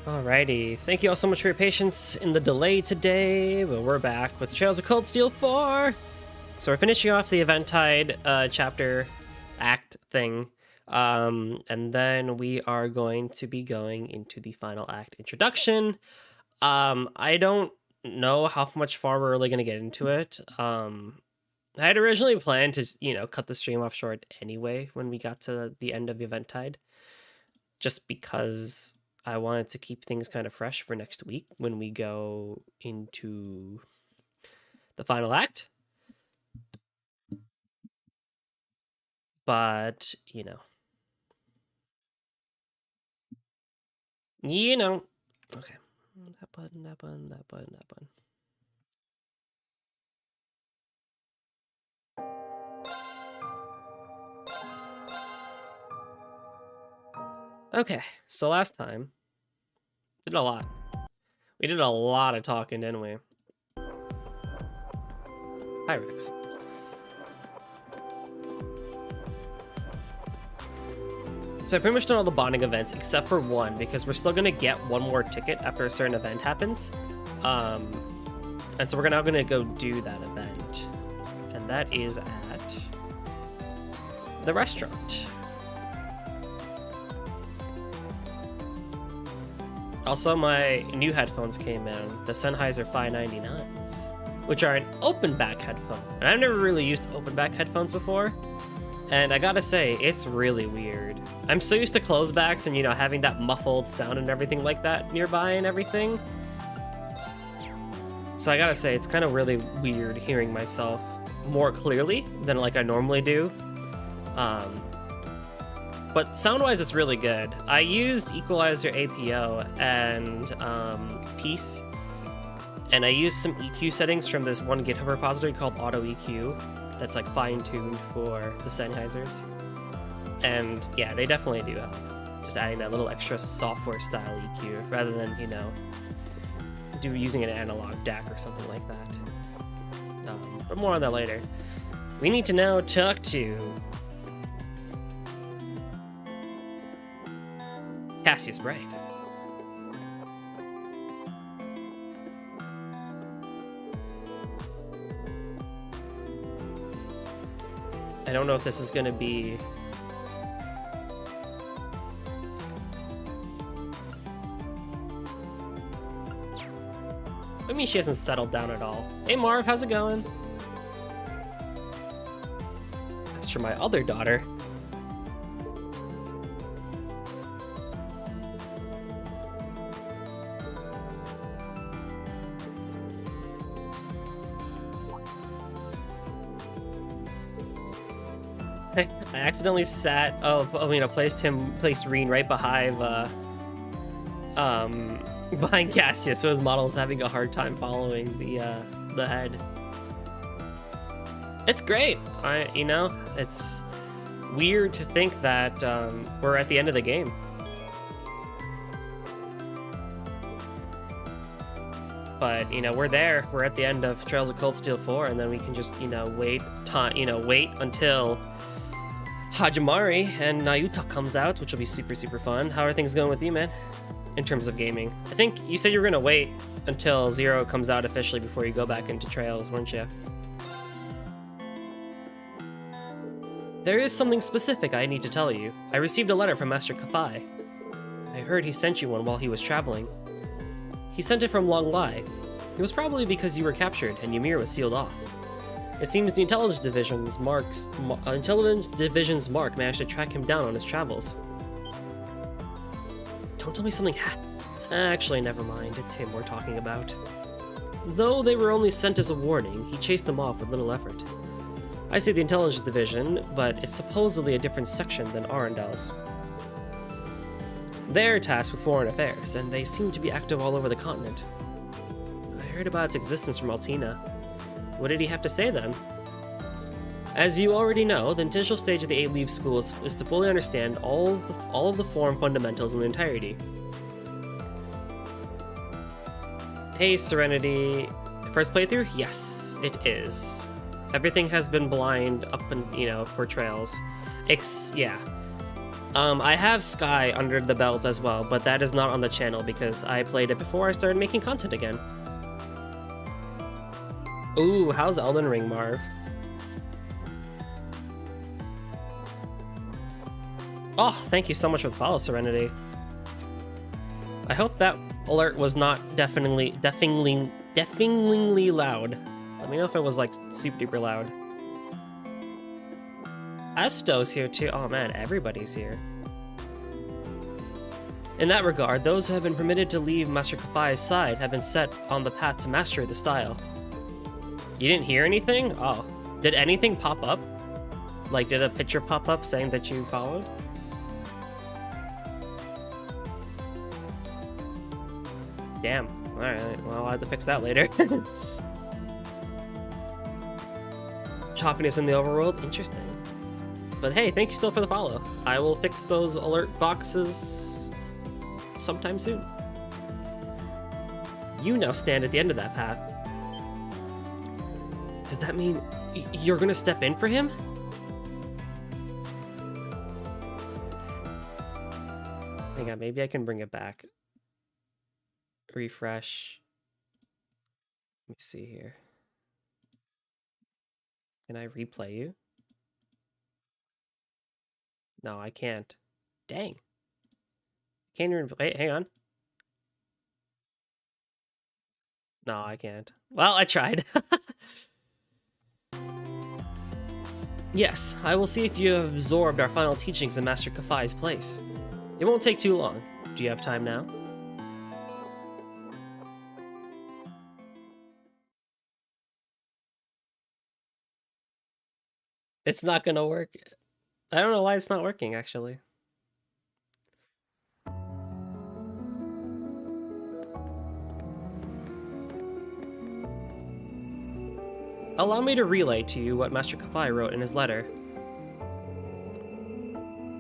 Alrighty, thank you all so much for your patience in the delay today, but we're back with Trails of Cold Steel 4! So we're finishing off the Eventide chapter act thing, and then we are going to be going into the final act introduction. I don't know how much far we're really going to get into it. I had originally planned to, cut the stream off short anyway when we got to the end of Eventide, just because I wanted to keep things kind of fresh for next week when we go into the final act. But, okay. That button, that button, that button, that button. Okay, so last time, we did a lot. We did a lot of talking, didn't we? Hi, Rex. So I pretty much done all the bonding events except for one, because we're still gonna get one more ticket after a certain event happens. And so we're now gonna go do that event. And that is at the restaurant. Also, my new headphones came in, the Sennheiser 599s, which are an open back headphone. And I've never really used open back headphones before. And I gotta say, it's really weird. I'm so used to closed backs and, having that muffled sound and everything like that nearby and everything. So I gotta say, it's kind of really weird hearing myself more clearly than like I normally do. But sound-wise, it's really good. I used Equalizer APO and Peace, and I used some EQ settings from this one GitHub repository called Auto EQ that's like fine-tuned for the Sennheisers. And yeah, they definitely do help. Just adding that little extra software-style EQ rather than, using an analog DAC or something like that. But more on that later. We need to now talk to Cassius Bright. I don't know if this is going to be... I mean, she hasn't settled down at all. Hey Marv, how's it going? As for my other daughter... I accidentally placed Rean right behind Cassius, so his model's having a hard time following the head. It's great. It's weird to think that we're at the end of the game. But we're there. We're at the end of Trails of Cold Steel 4, and then we can just wait until Hajimari and Nayuta comes out, which will be super, super fun. How are things going with you, man, in terms of gaming? I think you said you were going to wait until Zero comes out officially before you go back into Trails, weren't you? There is something specific I need to tell you. I received a letter from Master Kafai. I heard he sent you one while he was traveling. He sent it from Long Lai. It was probably because you were captured and Ymir was sealed off. It seems the Intelligence Division's Mark managed to track him down on his travels. Don't tell me something Actually, never mind. It's him we're talking about. Though they were only sent as a warning, he chased them off with little effort. I say the Intelligence Division, but it's supposedly a different section than Arendel's. They're tasked with foreign affairs, and they seem to be active all over the continent. I heard about its existence from Altina. What did he have to say then? As you already know, the initial stage of the 8 Leave School is to fully understand all of the form fundamentals in their entirety. Hey, Serenity. First playthrough? Yes, it is. Everything has been blind up and, for Trails. Yeah. I have Sky under the belt as well, but that is not on the channel because I played it before I started making content again. Ooh, how's Elden Ring, Marv? Oh, thank you so much for the follow, Serenity. I hope that alert was not deafeningly loud. Let me know if it was like super duper loud. Esto's here too. Oh man, everybody's here. In that regard, those who have been permitted to leave Master Kafai's side have been set on the path to mastery of the style. You didn't hear anything? Oh. Did anything pop up? Like, did a picture pop up saying that you followed? Damn. Alright, well, I'll have to fix that later. Choppiness in the overworld? Interesting. But hey, thank you still for the follow. I will fix those alert boxes sometime soon. You now stand at the end of that path. Does that mean you're gonna step in for him? Hang on, maybe I can bring it back. Refresh. Let me see here. Can I replay you? No, I can't. Dang. Can't even... Wait, hang on. No, I can't. Well, I tried. Yes, I will see if you have absorbed our final teachings in Master Kafai's place. It won't take too long. Do you have time now? It's not gonna work. I don't know why it's not working, actually. Allow me to relay to you what Master Kafai wrote in his letter.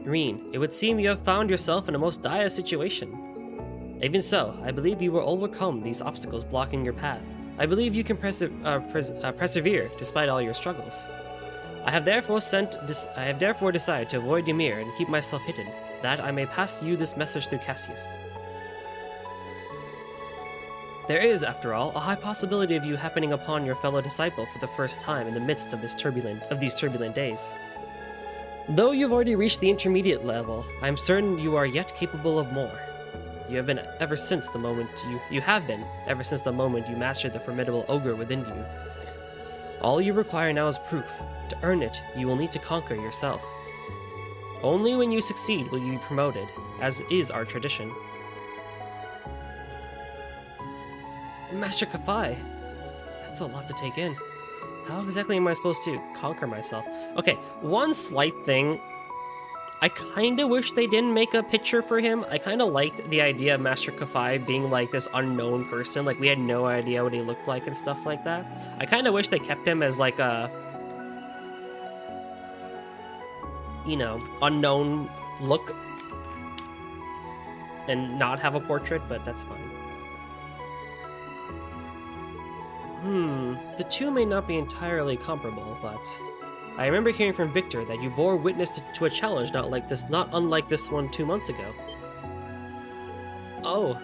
Rean, it would seem you have found yourself in a most dire situation. Even so, I believe you will overcome these obstacles blocking your path. I believe you can persevere despite all your struggles. I have therefore decided to avoid Ymir and keep myself hidden, that I may pass you this message through Cassius. There is, after all, a high possibility of you happening upon your fellow disciple for the first time in the midst of these turbulent days. Though you've already reached the intermediate level, I am certain you are yet capable of more. You have been ever since the moment you mastered the formidable ogre within you. All you require now is proof. To earn it, you will need to conquer yourself. Only when you succeed will you be promoted, as is our tradition. Master Kafai, that's a lot to take in. How exactly am I supposed to conquer myself? Okay, one slight thing. I kind of wish they didn't make a picture for him. I kind of liked the idea of Master Kafai being like this unknown person. Like, we had no idea what he looked like and stuff like that. I kind of wish they kept him as like a, you know, unknown look and not have a portrait, but that's fine. The two may not be entirely comparable, but I remember hearing from Victor that you bore witness to a challenge not unlike this one 2 months ago. Oh.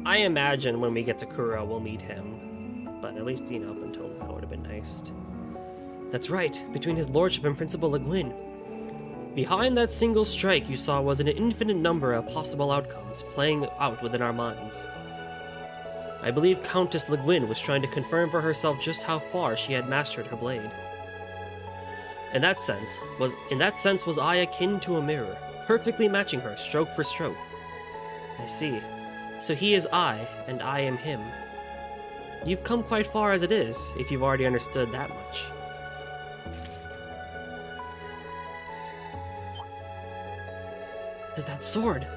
I imagine when we get to Kuro, we'll meet him. But at least, you know, up until that would have been nice. That's right, between his lordship and Principal Le Guin. Behind that single strike you saw was an infinite number of possible outcomes playing out within our minds. I believe Countess Le Guin was trying to confirm for herself just how far she had mastered her blade. In that sense was I akin to a mirror, perfectly matching her stroke for stroke. I see. So he is I, and I am him. You've come quite far as it is, if you've already understood that much. That sword!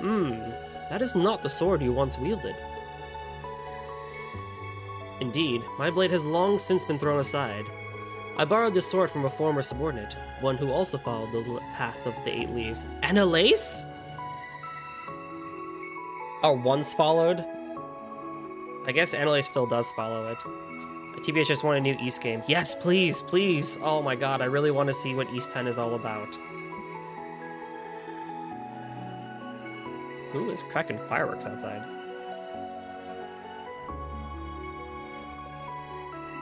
That is not the sword you once wielded. Indeed, my blade has long since been thrown aside. I borrowed this sword from a former subordinate, one who also followed the path of the 8 leaves. Annalise? Or once followed? I guess Annalie still does follow it. TBH just want a new East game. Yes, please, please. Oh my god, I really want to see what East 10 is all about. Who is cracking fireworks outside?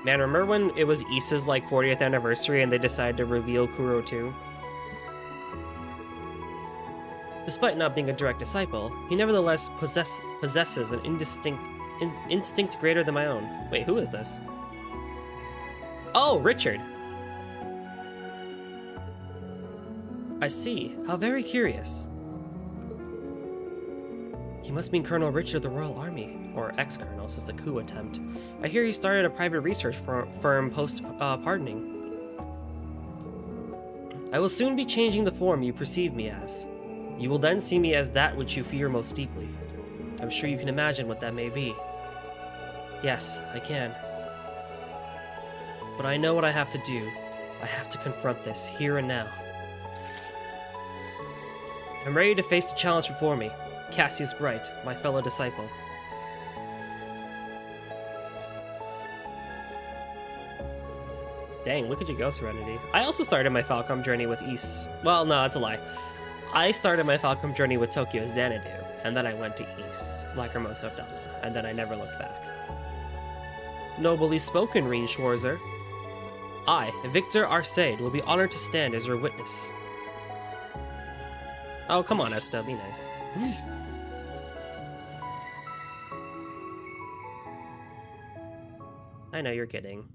Man, remember when it was Isa's like 40th anniversary and they decided to reveal Kuro 2? Despite not being a direct disciple, he nevertheless possesses an instinct greater than my own. Wait, who is this? Oh, Richard! I see. How very curious. He must mean Colonel Richard of the Royal Army, or ex-colonel since the coup attempt. I hear he started a private research firm post-pardoning. I will soon be changing the form you perceive me as. You will then see me as that which you fear most deeply. I'm sure you can imagine what that may be. Yes, I can. But I know what I have to do. I have to confront this, here and now. I'm ready to face the challenge before me. Cassius Bright, my fellow disciple. Dang, look at you go, Serenity. I also started my Falcom journey with East. Well, no, that's a lie. I started my Falcom journey with Tokyo Xanadu, and then I went to East, Lacrimosa of Donna, and then I never looked back. Nobly spoken, Rean Schwarzer. I, Victor Arcade, will be honored to stand as your witness. Oh, come on, Esta, be nice. I know you're kidding.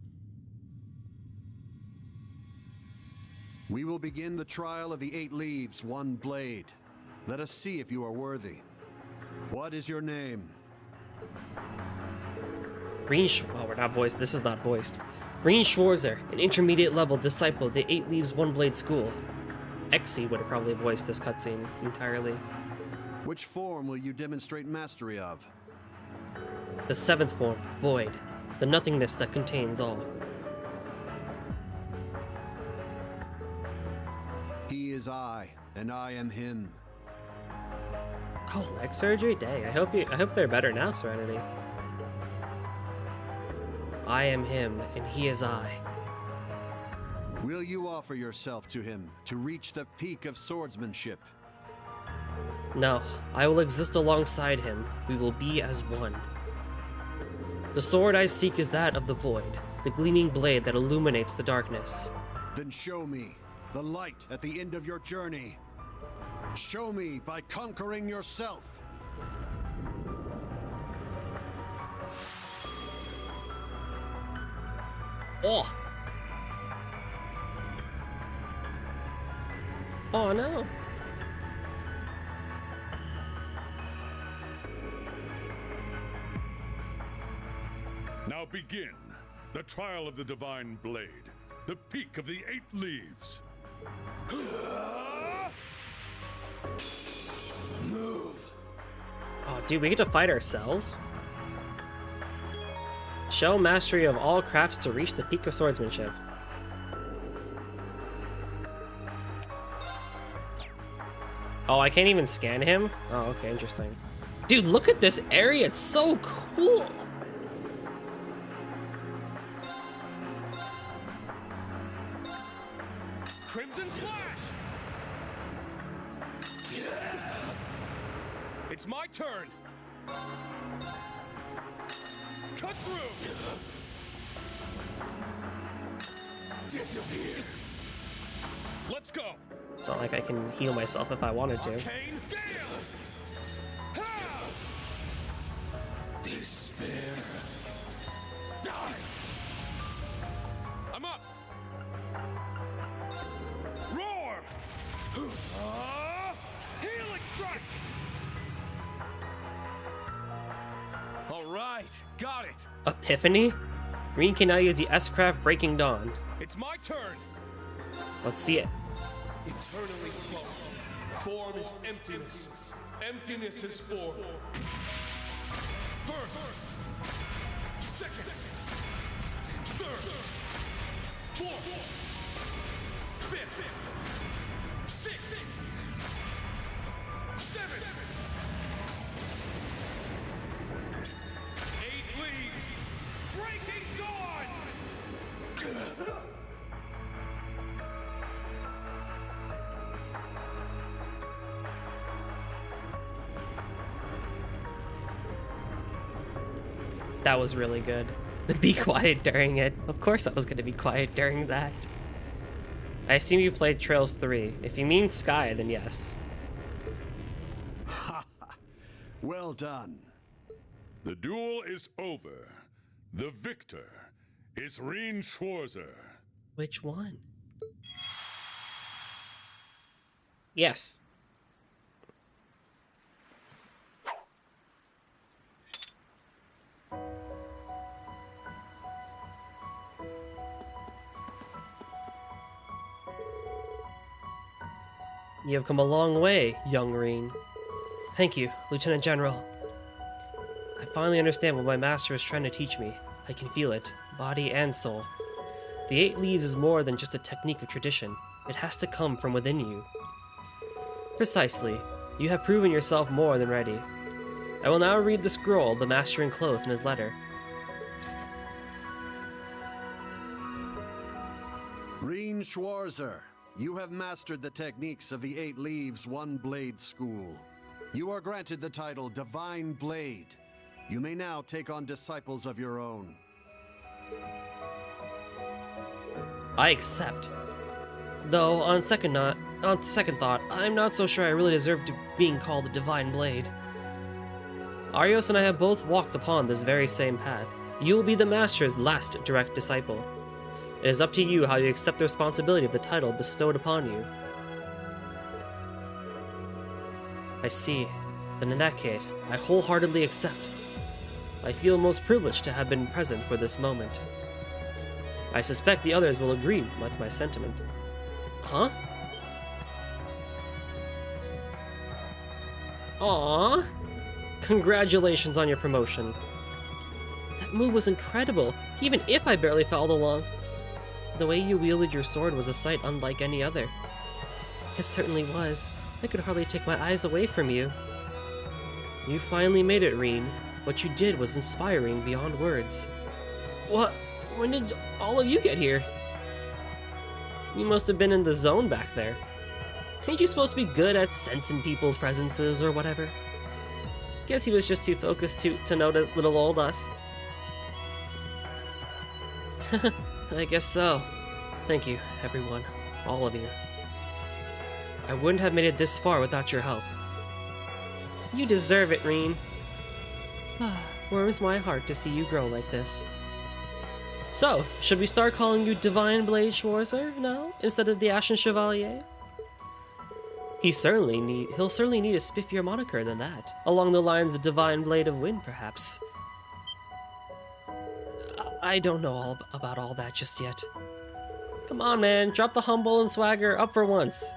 We will begin the trial of the 8 leaves, 1 blade. Let us see if you are worthy. What is your name? Oh, we're not voiced. This is not voiced. Rean Schwarzer, an intermediate level disciple of the 8 Leaves 1 Blade School. Exy would have probably voiced this cutscene entirely. Which form will you demonstrate mastery of? The 7th form, Void. The nothingness that contains all. He is I, and I am him. Oh, leg surgery? Dang, I hope they're better now, Serenity. I am him, and he is I. Will you offer yourself to him to reach the peak of swordsmanship? No, I will exist alongside him. We will be as one. The sword I seek is that of the Void, the gleaming blade that illuminates the darkness. Then show me the light at the end of your journey. Show me by conquering yourself. Oh! Oh no! Now begin the trial of the Divine Blade, the peak of the 8 leaves. Move. Oh, dude, we get to fight ourselves? Show mastery of all crafts to reach the peak of swordsmanship. Oh, I can't even scan him? Oh, okay, interesting. Dude, look at this area, it's so cool! Crimson Flash! It's my turn! Cut through! Disappear! Let's go! It's not like I can heal myself if I wanted to. Arcane Gale! Ha! Despair! Die! I'm up! Roar! Healing strike! All right, got it. Epiphany? Rean can now use the S-Craft Breaking Dawn. It's my turn. Let's see it. Eternally flow. Form is emptiness. Emptiness is form. First, second, third, fourth, fifth, sixth, seventh, 8 That was really good. Be quiet during it. Of course I was going to be quiet during that. I assume you played Trails 3. If you mean Sky, then yes. Well done. The duel is over. The victor is Rean Schwarzer. Which one? Yes. You have come a long way, young Rean. Thank you, Lieutenant General. I finally understand what my master is trying to teach me. I can feel it, body and soul. The 8 Leaves is more than just a technique of tradition. It has to come from within you. Precisely. You have proven yourself more than ready. I will now read the scroll the master enclosed in his letter. Rean Schwarzer, you have mastered the techniques of the 8 Leaves One Blade School. You are granted the title Divine Blade. You may now take on disciples of your own. I accept. Though, on second thought, I'm not so sure I really deserve to being called a Divine Blade. Arios and I have both walked upon this very same path. You will be the Master's last direct disciple. It is up to you how you accept the responsibility of the title bestowed upon you. I see. Then in that case, I wholeheartedly accept. I feel most privileged to have been present for this moment. I suspect the others will agree with my sentiment. Huh? Aww. Congratulations on your promotion. That move was incredible, even if I barely followed along. The way you wielded your sword was a sight unlike any other. It certainly was. I could hardly take my eyes away from you. You finally made it, Rean. What you did was inspiring beyond words. What? When did all of you get here? You must have been in the zone back there. Ain't you supposed to be good at sensing people's presences or whatever? Guess he was just too focused to notice little old us. I guess so. Thank you, everyone. All of you. I wouldn't have made it this far without your help. You deserve it, Rean. Warms my heart to see you grow like this. So, should we start calling you Divine Blade Schwarzer now, instead of the Ashen Chevalier? He'll certainly need a spiffier moniker than that, along the lines of Divine Blade of Wind, perhaps. I don't know about all that just yet. Come on, man, drop the humble and swagger up for once.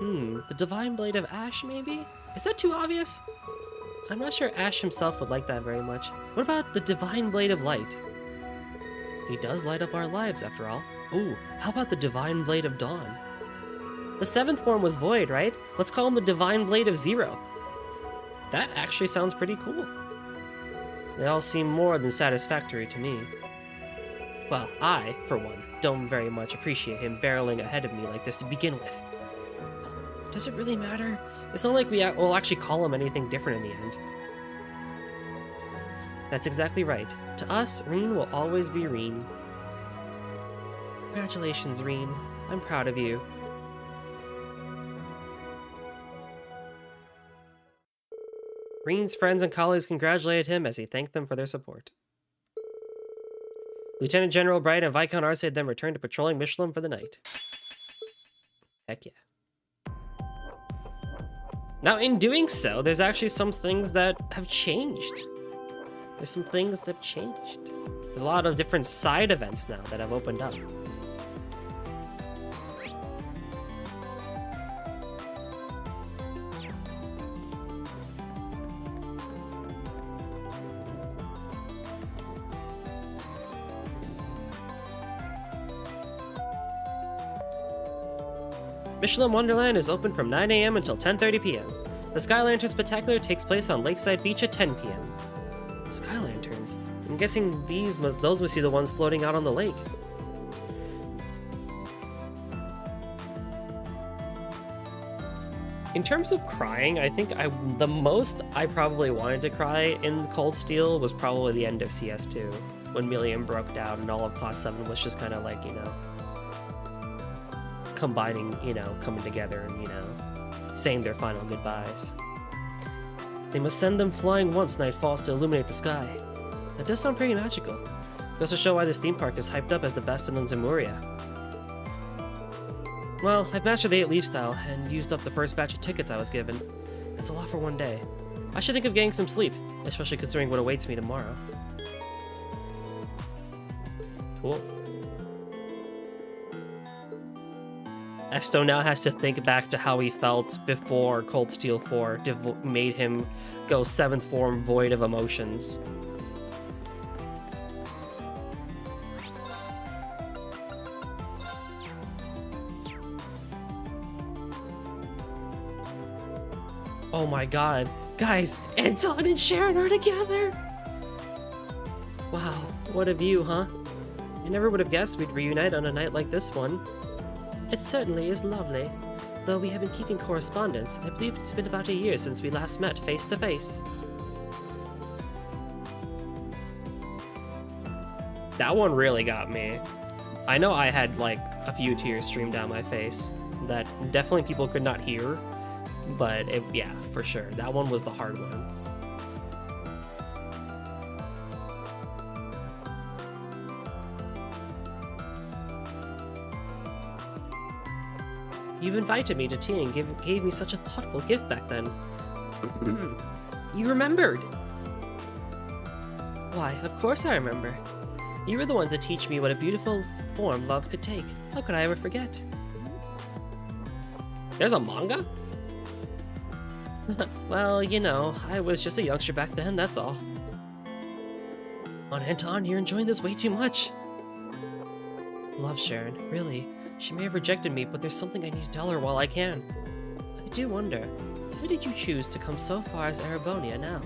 The Divine Blade of Ash, maybe? Is that too obvious? I'm not sure Ash himself would like that very much. What about the Divine Blade of Light? He does light up our lives, after all. Ooh, how about the Divine Blade of Dawn? The 7th form was Void, right? Let's call him the Divine Blade of Zero. That actually sounds pretty cool. They all seem more than satisfactory to me. Well, I, for one, don't very much appreciate him barreling ahead of me like this to begin with. Does it really matter? It's not like we'll actually call him anything different in the end. That's exactly right. To us, Rean will always be Rean. Congratulations, Rean. I'm proud of you. Rean's friends and colleagues congratulated him as he thanked them for their support. Lieutenant General Bright and Viscount Arcade then returned to patrolling Michelin for the night. Heck yeah. Now, in doing so, there's actually some things that have changed. There's some things that have changed. There's a lot of different side events now that have opened up. Michelin Wonderland is open from 9 a.m. until 10:30 p.m. The Sky Lantern Spectacular takes place on Lakeside Beach at 10 p.m. Sky Lanterns? I'm guessing those must be the ones floating out on the lake. In terms of crying, I think the most I probably wanted to cry in Cold Steel was probably the end of CS2, when Million broke down and all of Class 7 was just kind of like, you know, combining, you know, coming together and, you know, saying their final goodbyes. They must send them flying once night falls to illuminate the sky. That does sound pretty magical. Goes to show why this theme park is hyped up as the best in Zemuria. Well, I've mastered the 8 leaf style and used up the first batch of tickets I was given. That's a lot for one day. I should think of getting some sleep, especially considering what awaits me tomorrow. Cool. Esto now has to think back to how he felt before Cold Steel 4 made him go 7th form void of emotions. Oh my god. Guys, Anton and Sharon are together! Wow, what a view, huh? I never would have guessed we'd reunite on a night like this one. It certainly is lovely. Though we have been keeping correspondence, I believe it's been about a year since we last met face to face. That one really got me. I know I had like a few tears stream down my face that definitely people could not hear, but yeah, for sure. That one was the hard one. You've invited me to tea and gave me such a thoughtful gift back then. You remembered! Why, of course I remember. You were the one to teach me what a beautiful form love could take. How could I ever forget? There's a manga? Well, you know, I was just a youngster back then, that's all. On Anton, you're enjoying this way too much. Love Sharon, really. She may have rejected me, but there's something I need to tell her while I can. I do wonder, why did you choose to come so far as Arabonia now?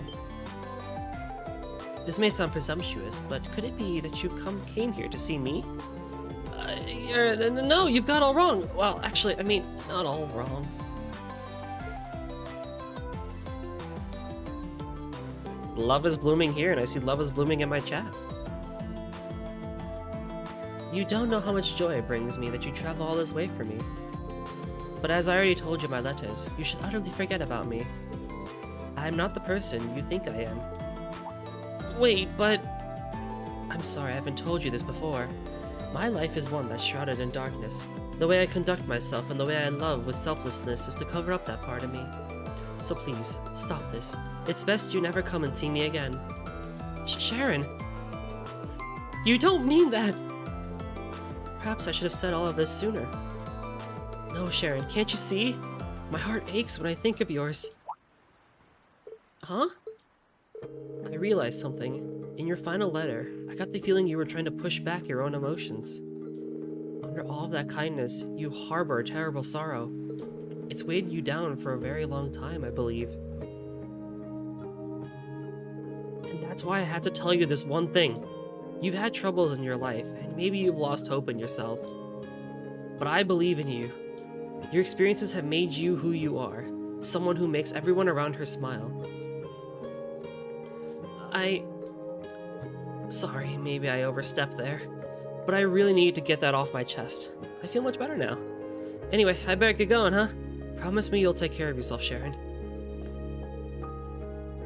This may sound presumptuous, but could it be that you came here to see me? No, you've got all wrong. Well, actually, I mean, not all wrong. Love is blooming here, and I see love is blooming in my chat. You don't know how much joy it brings me that you travel all this way for me. But as I already told you in my letters, you should utterly forget about me. I am not the person you think I am. Wait, but... I'm sorry, I haven't told you this before. My life is one that's shrouded in darkness. The way I conduct myself and the way I love with selflessness is to cover up that part of me. So please, stop this. It's best you never come and see me again. Sharon! You don't mean that! Perhaps I should have said all of this sooner. No, Sharon, can't you see? My heart aches when I think of yours. Huh? I realized something. In your final letter, I got the feeling you were trying to push back your own emotions. Under all of that kindness, you harbor a terrible sorrow. It's weighed you down for a very long time, I believe. And that's why I had to tell you this one thing. You've had troubles in your life, and maybe you've lost hope in yourself. But I believe in you. Your experiences have made you who you are, someone who makes everyone around her smile. Sorry, maybe I overstepped there, but I really need to get that off my chest. I feel much better now. Anyway, I better get going, huh? Promise me you'll take care of yourself, Sharon.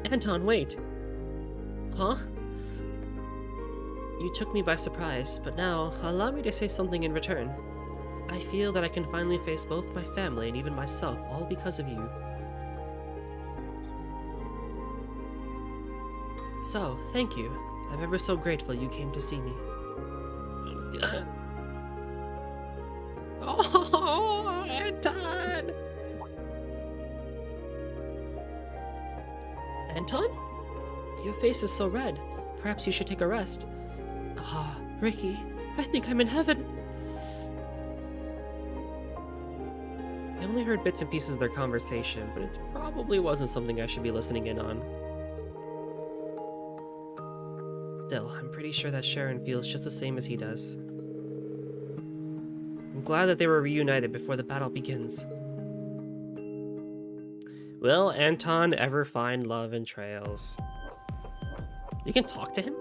Anton, wait. Huh? You took me by surprise, but now, allow me to say something in return. I feel that I can finally face both my family and even myself, all because of you. So, thank you. I'm ever so grateful you came to see me. Oh, Anton! Anton? Your face is so red. Perhaps you should take a rest. Ah, Ricky, I think I'm in heaven. I only heard bits and pieces of their conversation, but it probably wasn't something I should be listening in on. Still, I'm pretty sure that Sharon feels just the same as he does. I'm glad that they were reunited before the battle begins. Will Anton ever find love in trails? You can talk to him?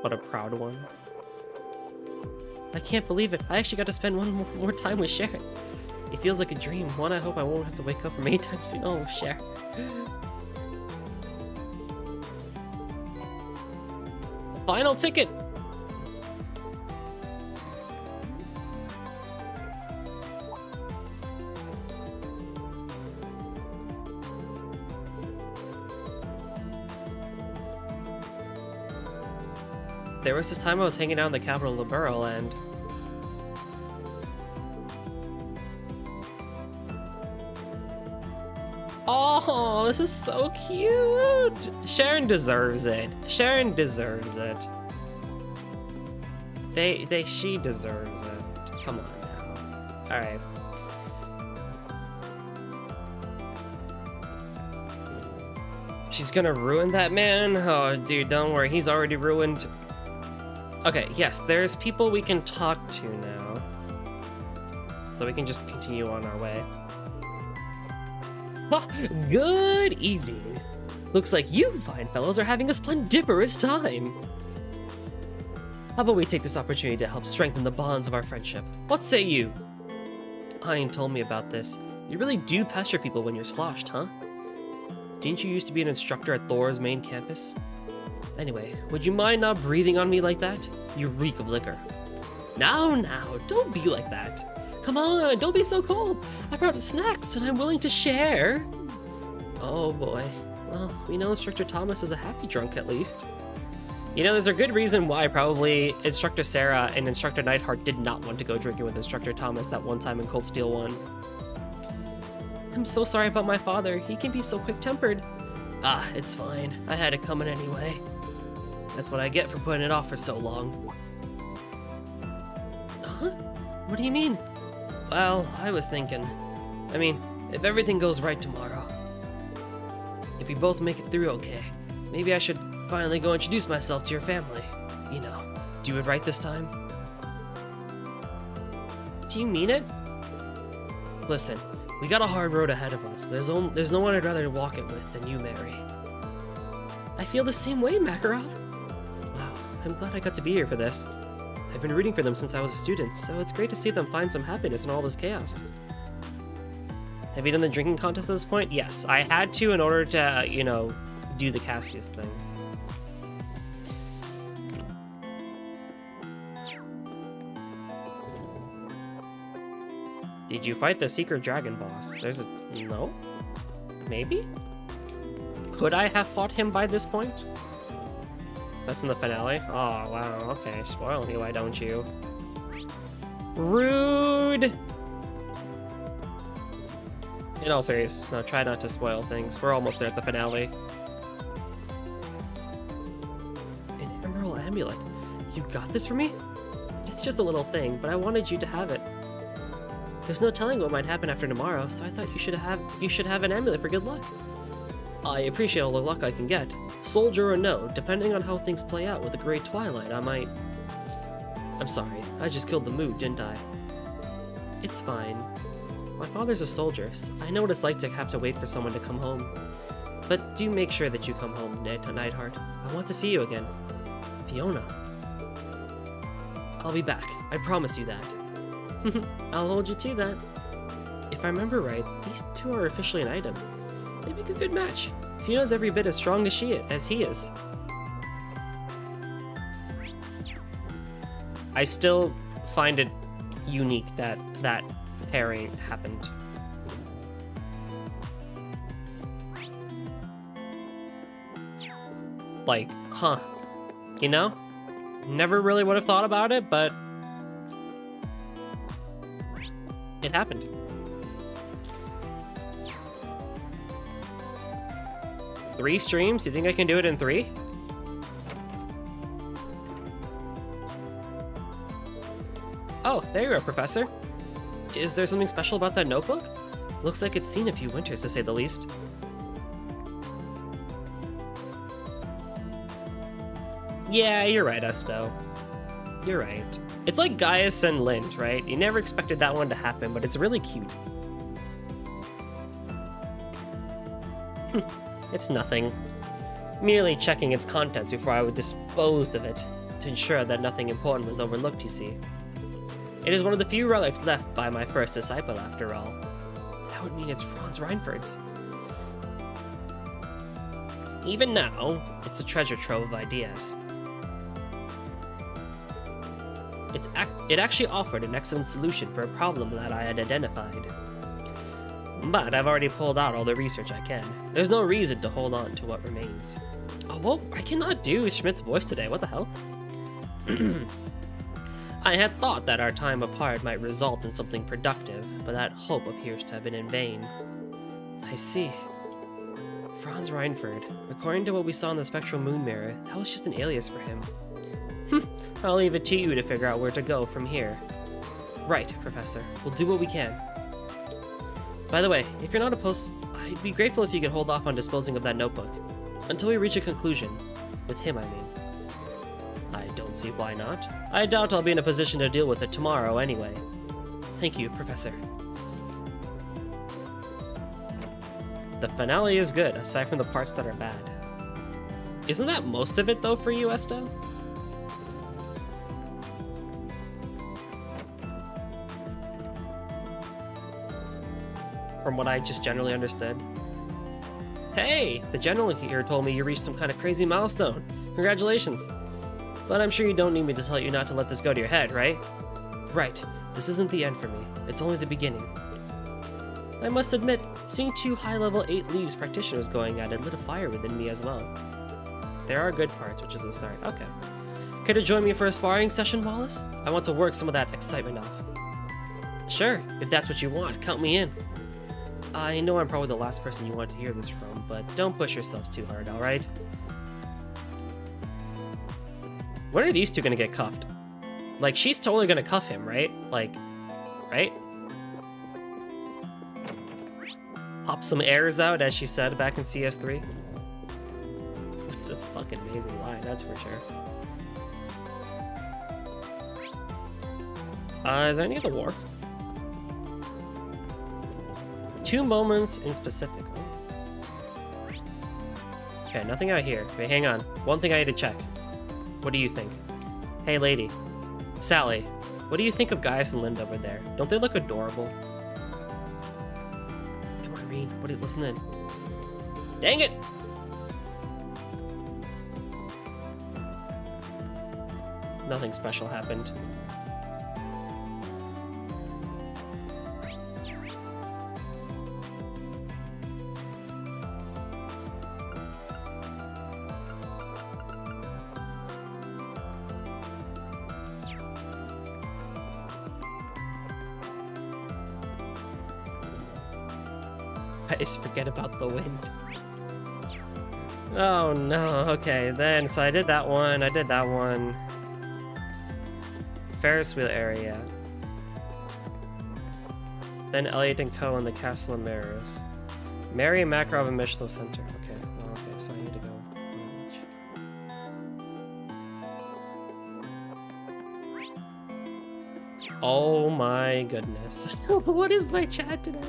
What a proud one. I can't believe it. I actually got to spend one more time with Sharon. It feels like a dream. One I hope I won't have to wake up from anytime soon. Oh, Sharon. Final ticket! There was this time I was hanging out in the capital of the borough and... Oh, this is so cute! Sharon deserves it. Sharon deserves it. She deserves it. Come on now. Alright. She's gonna ruin that man? Oh, dude, don't worry. He's already ruined. Okay, yes, there's people we can talk to now. So we can just continue on our way. Ah, good evening. Looks like you fine fellows are having a splendiferous time. How about we take this opportunity to help strengthen the bonds of our friendship? What say you? Hein told me about this. You really do pester people when you're sloshed, huh? Didn't you used to be an instructor at Thor's main campus? Anyway, would you mind not breathing on me like that? You reek of liquor. Now, don't be like that. Come on, don't be so cold. I brought snacks and I'm willing to share. Oh boy. Well, we know Instructor Thomas is a happy drunk at least. You know, there's a good reason why probably Instructor Sarah and Instructor Neidhart did not want to go drinking with Instructor Thomas that one time in Cold Steel 1. I'm so sorry about my father. He can be so quick-tempered. Ah, it's fine. I had it coming anyway. That's what I get for putting it off for so long. Huh? What do you mean? Well, I was thinking. I mean, if everything goes right tomorrow, if we both make it through okay, maybe I should finally go introduce myself to your family. You know, do it right this time. Do you mean it? Listen, we got a hard road ahead of us, but there's no one I'd rather walk it with than you, Mary. I feel the same way, Makarov. Wow, I'm glad I got to be here for this. I've been rooting for them since I was a student, so it's great to see them find some happiness in all this chaos. Have you done the drinking contest at this point? Yes, I had to in order to, you know, do the Cassius thing. Did you fight the secret dragon boss? There's a... no? Maybe? Could I have fought him by this point? That's in the finale? Oh, wow, okay. Spoil me, why don't you? Rude! In all seriousness, no, try not to spoil things. We're almost there at the finale. An emerald amulet. You got this for me? It's just a little thing, but I wanted you to have it. There's no telling what might happen after tomorrow, so I thought you should have an amulet for good luck. I appreciate all the luck I can get. Soldier or no, depending on how things play out with the Great Twilight, I might... I'm sorry, I just killed the mood, didn't I? It's fine. My father's a soldier, so I know what it's like to have to wait for someone to come home. But do make sure that you come home, Neidhart. I want to see you again. Fiona. I'll be back, I promise you that. I'll hold you to that. If I remember right, these two are officially an item. They make a good match. Fiona's every bit as strong as he is. I still find it unique that that pairing happened. Like, huh. You know? Never really would have thought about it, but it happened. Three streams? Do you think I can do it in 3? Oh, there you are, Professor. Is there something special about that notebook? Looks like it's seen a few winters, to say the least. Yeah, you're right, Esto. You're right. It's like Gaius and Lind, right? You never expected that one to happen, but it's really cute. It's nothing. Merely checking its contents before I would dispose of it, to ensure that nothing important was overlooked, you see. It is one of the few relics left by my first disciple, after all. That would mean it's Franz Reinford's. Even now, it's a treasure trove of ideas. It actually offered an excellent solution for a problem that I had identified. But I've already pulled out all the research I can. There's no reason to hold on to what remains. Oh, whoa, I cannot do Schmidt's voice today, what the hell? I had thought that our time apart might result in something productive, but that hope appears to have been in vain. I see. Franz Reinford. According to what we saw in the spectral moon mirror, that was just an alias for him. I'll leave it to you to figure out where to go from here. Right, Professor. We'll do what we can. By the way, if you're not opposed, I'd be grateful if you could hold off on disposing of that notebook. Until we reach a conclusion. With him, I mean. I don't see why not. I doubt I'll be in a position to deal with it tomorrow anyway. Thank you, Professor. The finale is good, aside from the parts that are bad. Isn't that most of it, though, for you, Esto? From what I just generally understood. Hey! The general here told me you reached some kind of crazy milestone. Congratulations. But I'm sure you don't need me to tell you not to let this go to your head, right? Right. This isn't the end for me. It's only the beginning. I must admit, seeing 2 high-level 8 Leaves practitioners going at it lit a fire within me as well. There are good parts, which is a start. Okay. Care to join me for a sparring session, Wallace? I want to work some of that excitement off. Sure, if that's what you want, count me in. I know I'm probably the last person you want to hear this from, but don't push yourselves too hard, alright? When are these two gonna get cuffed? Like, she's totally gonna cuff him, right? Like, right? Pop some airs out, as she said back in CS3. It's a fucking amazing line, that's for sure. Is there any other war? 2 moments in specific. Okay, nothing out here. Wait, hang on. One thing I need to check. What do you think? Hey, lady. Sally, what do you think of Gaius and Linda over there? Don't they look adorable? Come on, Rean. What are you listening? Dang it! Nothing special happened. I just forget about the wind. Oh no, okay, then, so I did that one. Ferris wheel area. Then Elliot and Co. in the Castle of Mirrors. Mary Makarov and Mishlo Center. Okay, well, okay, so I need to go. Oh my goodness. What is my chat today?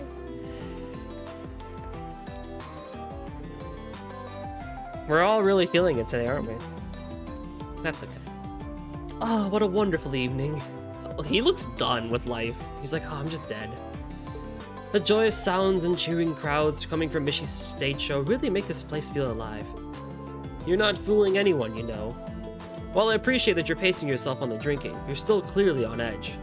We're all really feeling it today, aren't we? That's okay. Oh, what a wonderful evening. He looks done with life. He's like, oh, I'm just dead. The joyous sounds and cheering crowds coming from Mishy's stage show really make this place feel alive. You're not fooling anyone, you know. While I appreciate that you're pacing yourself on the drinking, you're still clearly on edge.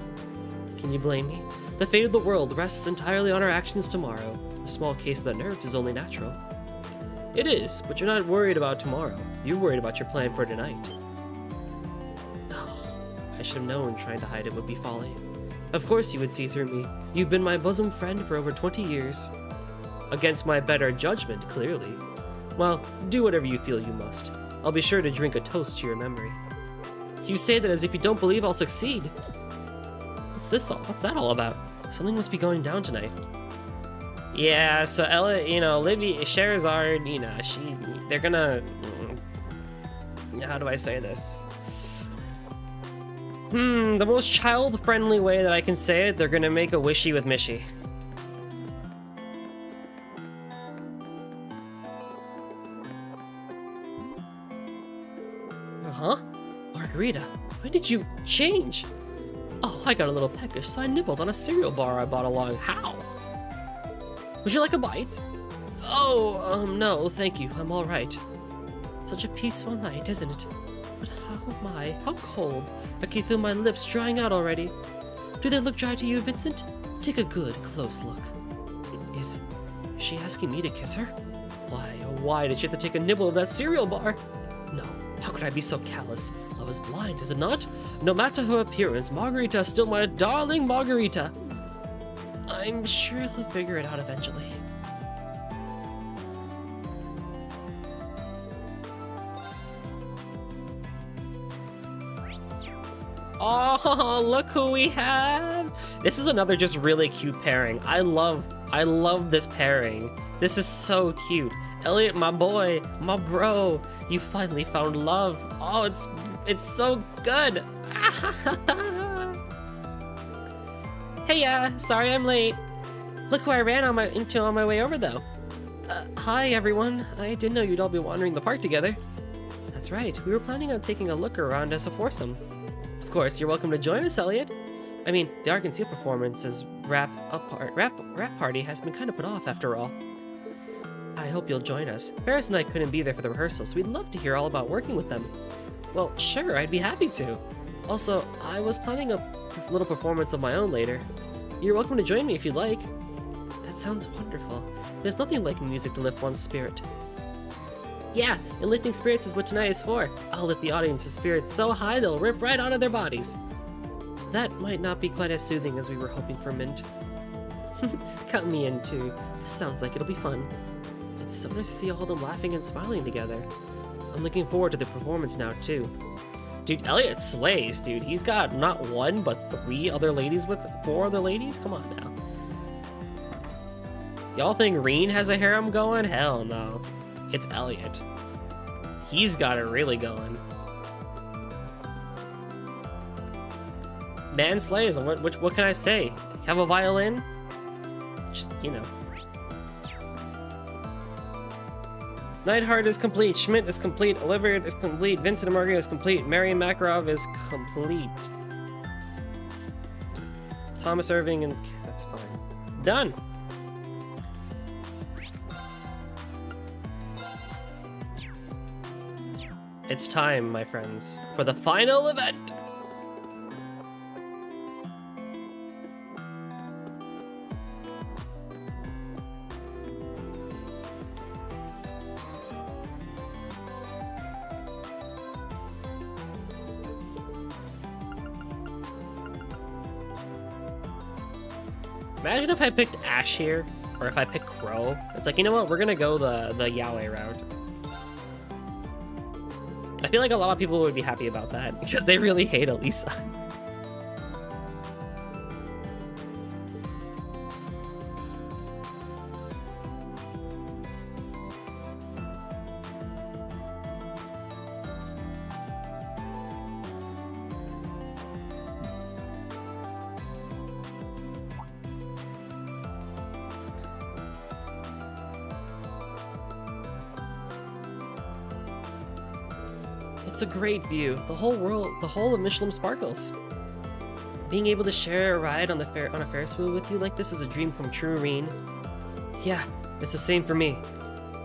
Can you blame me? The fate of the world rests entirely on our actions tomorrow. A small case of the nerves is only natural. It is, but you're not worried about tomorrow. You're worried about your plan for tonight. Oh, I should have known trying to hide it would be folly. Of course you would see through me. You've been my bosom friend for over 20 years. Against my better judgment, clearly. Well, do whatever you feel you must. I'll be sure to drink a toast to your memory. You say that as if you don't believe I'll succeed. What's that all about? Something must be going down tonight. Yeah, so Ella, Libby, Sherazard, they're gonna, how do I say this? The most child-friendly way that I can say it, they're gonna make a wishy with Mishy. Huh? Margarita, when did you change? Oh, I got a little peckish, so I nibbled on a cereal bar I bought along. How? Would you like a bite? Oh, no, thank you. I'm all right. Such a peaceful night, isn't it? But how cold. I can feel my lips drying out already. Do they look dry to you, Vincent? Take a good, close look. Is she asking me to kiss her? Why, oh why did she have to take a nibble of that cereal bar? No, how could I be so callous? Love is blind, is it not? No matter her appearance, Margarita is still my darling Margarita. I'm sure he'll figure it out eventually. Oh, look who we have! This is another just really cute pairing. I love this pairing. This is so cute. Elliot, my boy, my bro, you finally found love. Oh, it's so good. Hey, sorry I'm late. Look who I ran into on my way over though. Hi everyone. I didn't know you'd all be wandering the park together. That's right. We were planning on taking a look around as a foursome. Of course, you're welcome to join us, Elliot. I mean, the Ark and Seal performance's rap party has been kind of put off after all. I hope you'll join us. Ferris and I couldn't be there for the rehearsal, so we'd love to hear all about working with them. Well, sure, I'd be happy to. Also, I was planning a little performance of my own later. You're welcome to join me if you'd like. That sounds wonderful. There's nothing like music to lift one's spirit. Yeah, and lifting spirits is what tonight is for. I'll lift the audience's spirits so high they'll rip right out of their bodies. That might not be quite as soothing as we were hoping for, Mint. Count me in too. This sounds like it'll be fun. It's so nice to see all of them laughing and smiling together. I'm looking forward to the performance now too. Dude, Elliot slays, dude. He's got not one, but 3 other ladies with 4 other ladies? Come on now. Y'all think Rean has a harem going? Hell no. It's Elliot. He's got it really going. Man slays, what can I say? Have a violin? Just, you know. Neidhart is complete, Schmidt is complete, Oliver is complete, Vincent and Margaret is complete, Marion Makarov is complete. Thomas Irving and... that's fine. Done! It's time, my friends, for the final event! Imagine if I picked Ash here, or if I picked Crow. It's like, you know what, we're gonna go the Yahweh route. I feel like a lot of people would be happy about that, because they really hate Elisa. It's a great view. The whole world, the whole of Mishlam sparkles. Being able to share a ride on a Ferris wheel with you like this is a dream come true, Rean. Yeah, it's the same for me.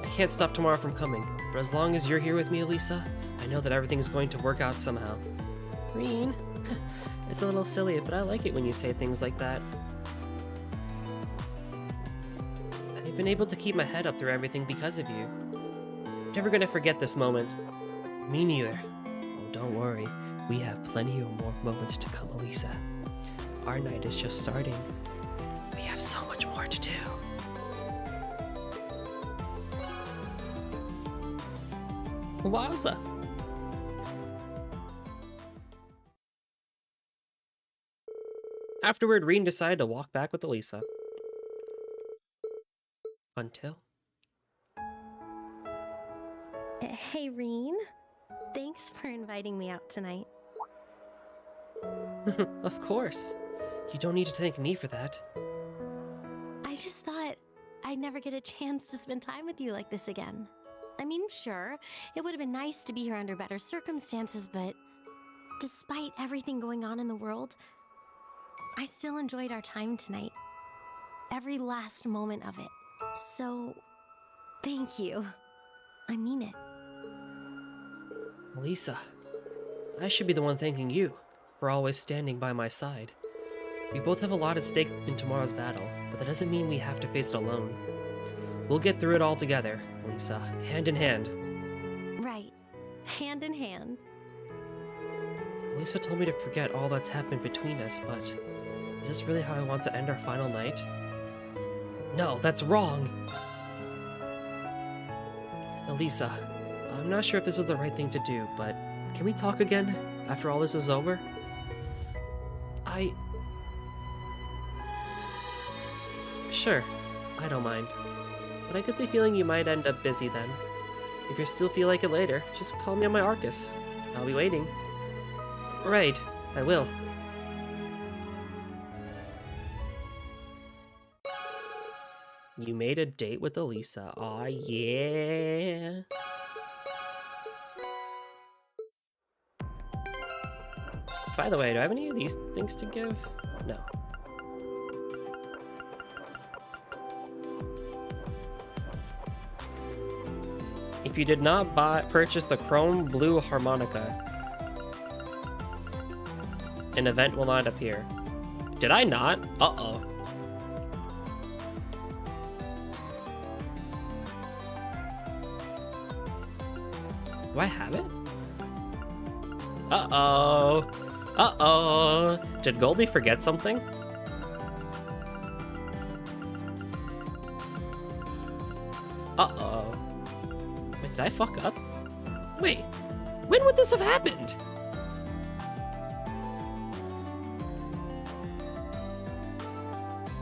I can't stop tomorrow from coming, but as long as you're here with me, Elisa, I know that everything's going to work out somehow. Rean, it's a little silly, but I like it when you say things like that. I've been able to keep my head up through everything because of you. I'm never gonna forget this moment. Me neither. Oh, don't worry. We have plenty of more moments to come, Elisa. Our night is just starting. We have so much more to do. Wowza. Afterward, Rean decided to walk back with Elisa. Until... Hey, Rean. Thanks for inviting me out tonight. Of course. You don't need to thank me for that. I just thought I'd never get a chance to spend time with you like this again. I mean, sure, it would have been nice to be here under better circumstances, but despite everything going on in the world, I still enjoyed our time tonight. Every last moment of it. So, thank you. I mean it. Lisa, I should be the one thanking you for always standing by my side. We both have a lot at stake in tomorrow's battle, but that doesn't mean we have to face it alone. We'll get through it all together, Lisa, hand in hand. Right. Hand in hand. Lisa told me to forget all that's happened between us, but is this really how I want to end our final night? No, that's wrong! Elisa, I'm not sure if this is the right thing to do, but can we talk again after all this is over? Sure, I don't mind. But I get the feeling you might end up busy then. If you still feel like it later, just call me on my Arcus. I'll be waiting. Right, I will. You made a date with Elisa. Aw, yeah. By the way, do I have any of these things to give? No. If you did not purchase the chrome blue harmonica, an event will not appear. Did I not? Uh-oh. Do I have it? Uh-oh. Uh-oh. Did Goldie forget something? Uh-oh. Wait, did I fuck up? Wait, when would this have happened?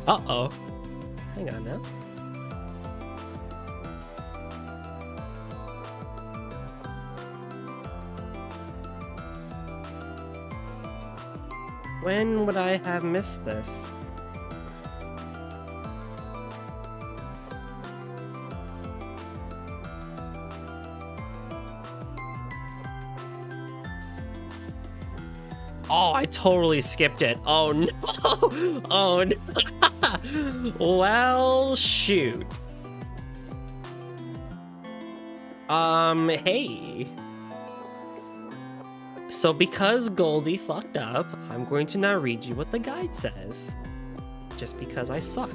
Uh-oh. Hang on now. When would I have missed this? Oh, I totally skipped it. Oh no! Oh no! Well, shoot. Hey. So because Goldie fucked up, I'm going to now read you what the guide says. Just because I suck.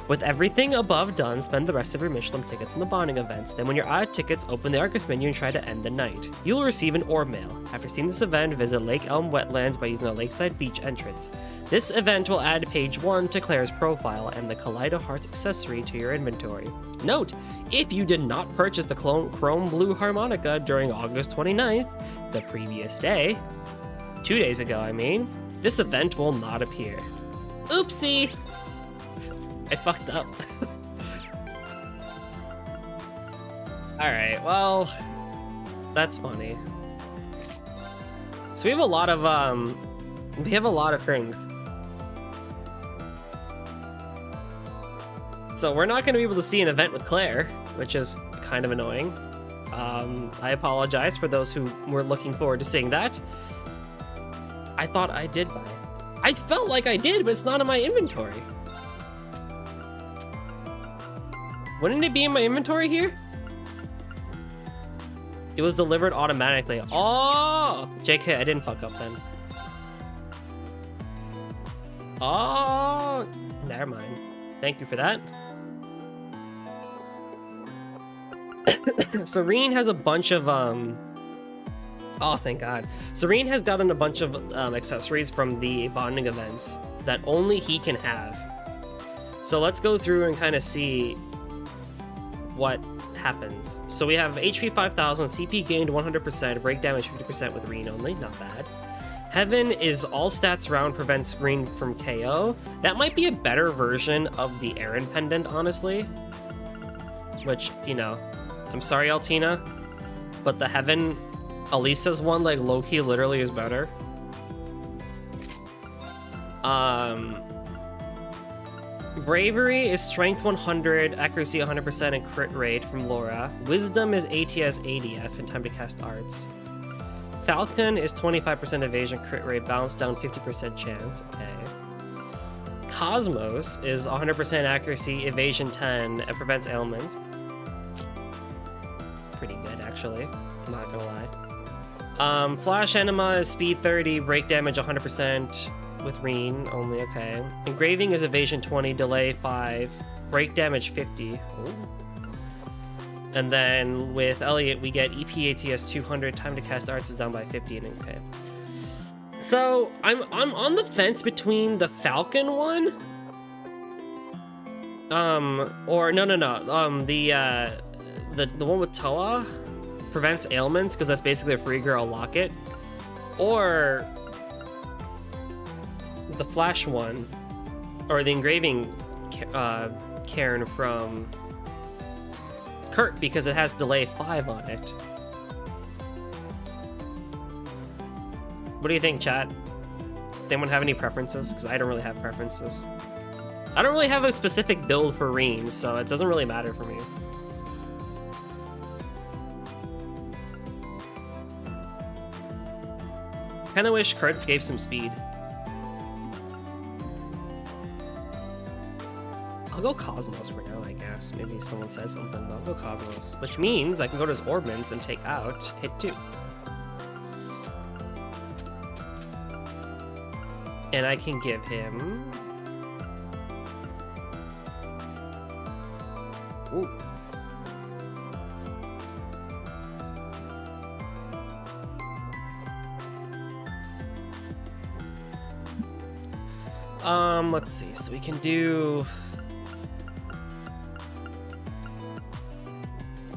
With everything above done, spend the rest of your Michelin tickets in the bonding events. Then when you're out of tickets, open the Arcus menu and try to end the night. You will receive an orb mail. After seeing this event, visit Lake Elm Wetlands by using the Lakeside Beach entrance. This event will add page 1 to Claire's profile and the Kaleido Hearts accessory to your inventory. Note, if you did not purchase the chrome blue harmonica during August 29th, the previous day, 2 days ago I mean, this event will not appear. Oopsie! I fucked up. Alright, well, that's funny. So we have a lot of things. So we're not gonna be able to see an event with Claire, which is kind of annoying. I apologize for those who were looking forward to seeing that. I thought I did buy it. I felt like I did, but it's not in my inventory. Wouldn't it be in my inventory here? It was delivered automatically. Oh! JK, I didn't fuck up then. Oh! Never mind. Thank you for that. So Rean has a bunch of, oh, thank God. So Rean has gotten a bunch of accessories from the bonding events that only he can have. So let's go through and kind of see what happens. So we have HP 5000, CP gained 100%, break damage 50% with Rean only, not bad. Heaven is all stats round, prevents Rean from KO. That might be a better version of the Aaron pendant, honestly. Which, you know, I'm sorry, Altina, but the Heaven Elisa's one, like, low-key literally is better. Bravery is strength 100, accuracy 100%, and crit rate from Laura. Wisdom is ATS 80F and time to cast arts. Falcon is 25% evasion, crit rate, balance down 50% chance. Okay. Cosmos is 100% accuracy, evasion 10, and prevents ailments. Pretty good, actually. I'm not gonna lie. Flash Enema is speed 30, break damage 100%. With Rean only, okay. Engraving is evasion 20, delay 5, break damage 50. Ooh. And then with Elliot, we get EPATS 200, time to cast arts is down by 50, and okay. So I'm on the fence between the Falcon one, or no, the one with Toa prevents ailments because that's basically a free girl locket, or the Flash one, or the engraving Cairn from Kurt because it has delay 5 on it. What do you think, chat? Does anyone have any preferences? Because I don't really have preferences. I don't really have a specific build for Rean, so it doesn't really matter for me. Kinda wish Kurtz gave some speed. I'll go Cosmos for now, I guess. Maybe if someone says something, but I'll go Cosmos. Which means I can go to his Orbmans and take out hit 2. And I can give him... Ooh. Let's see. So we can do...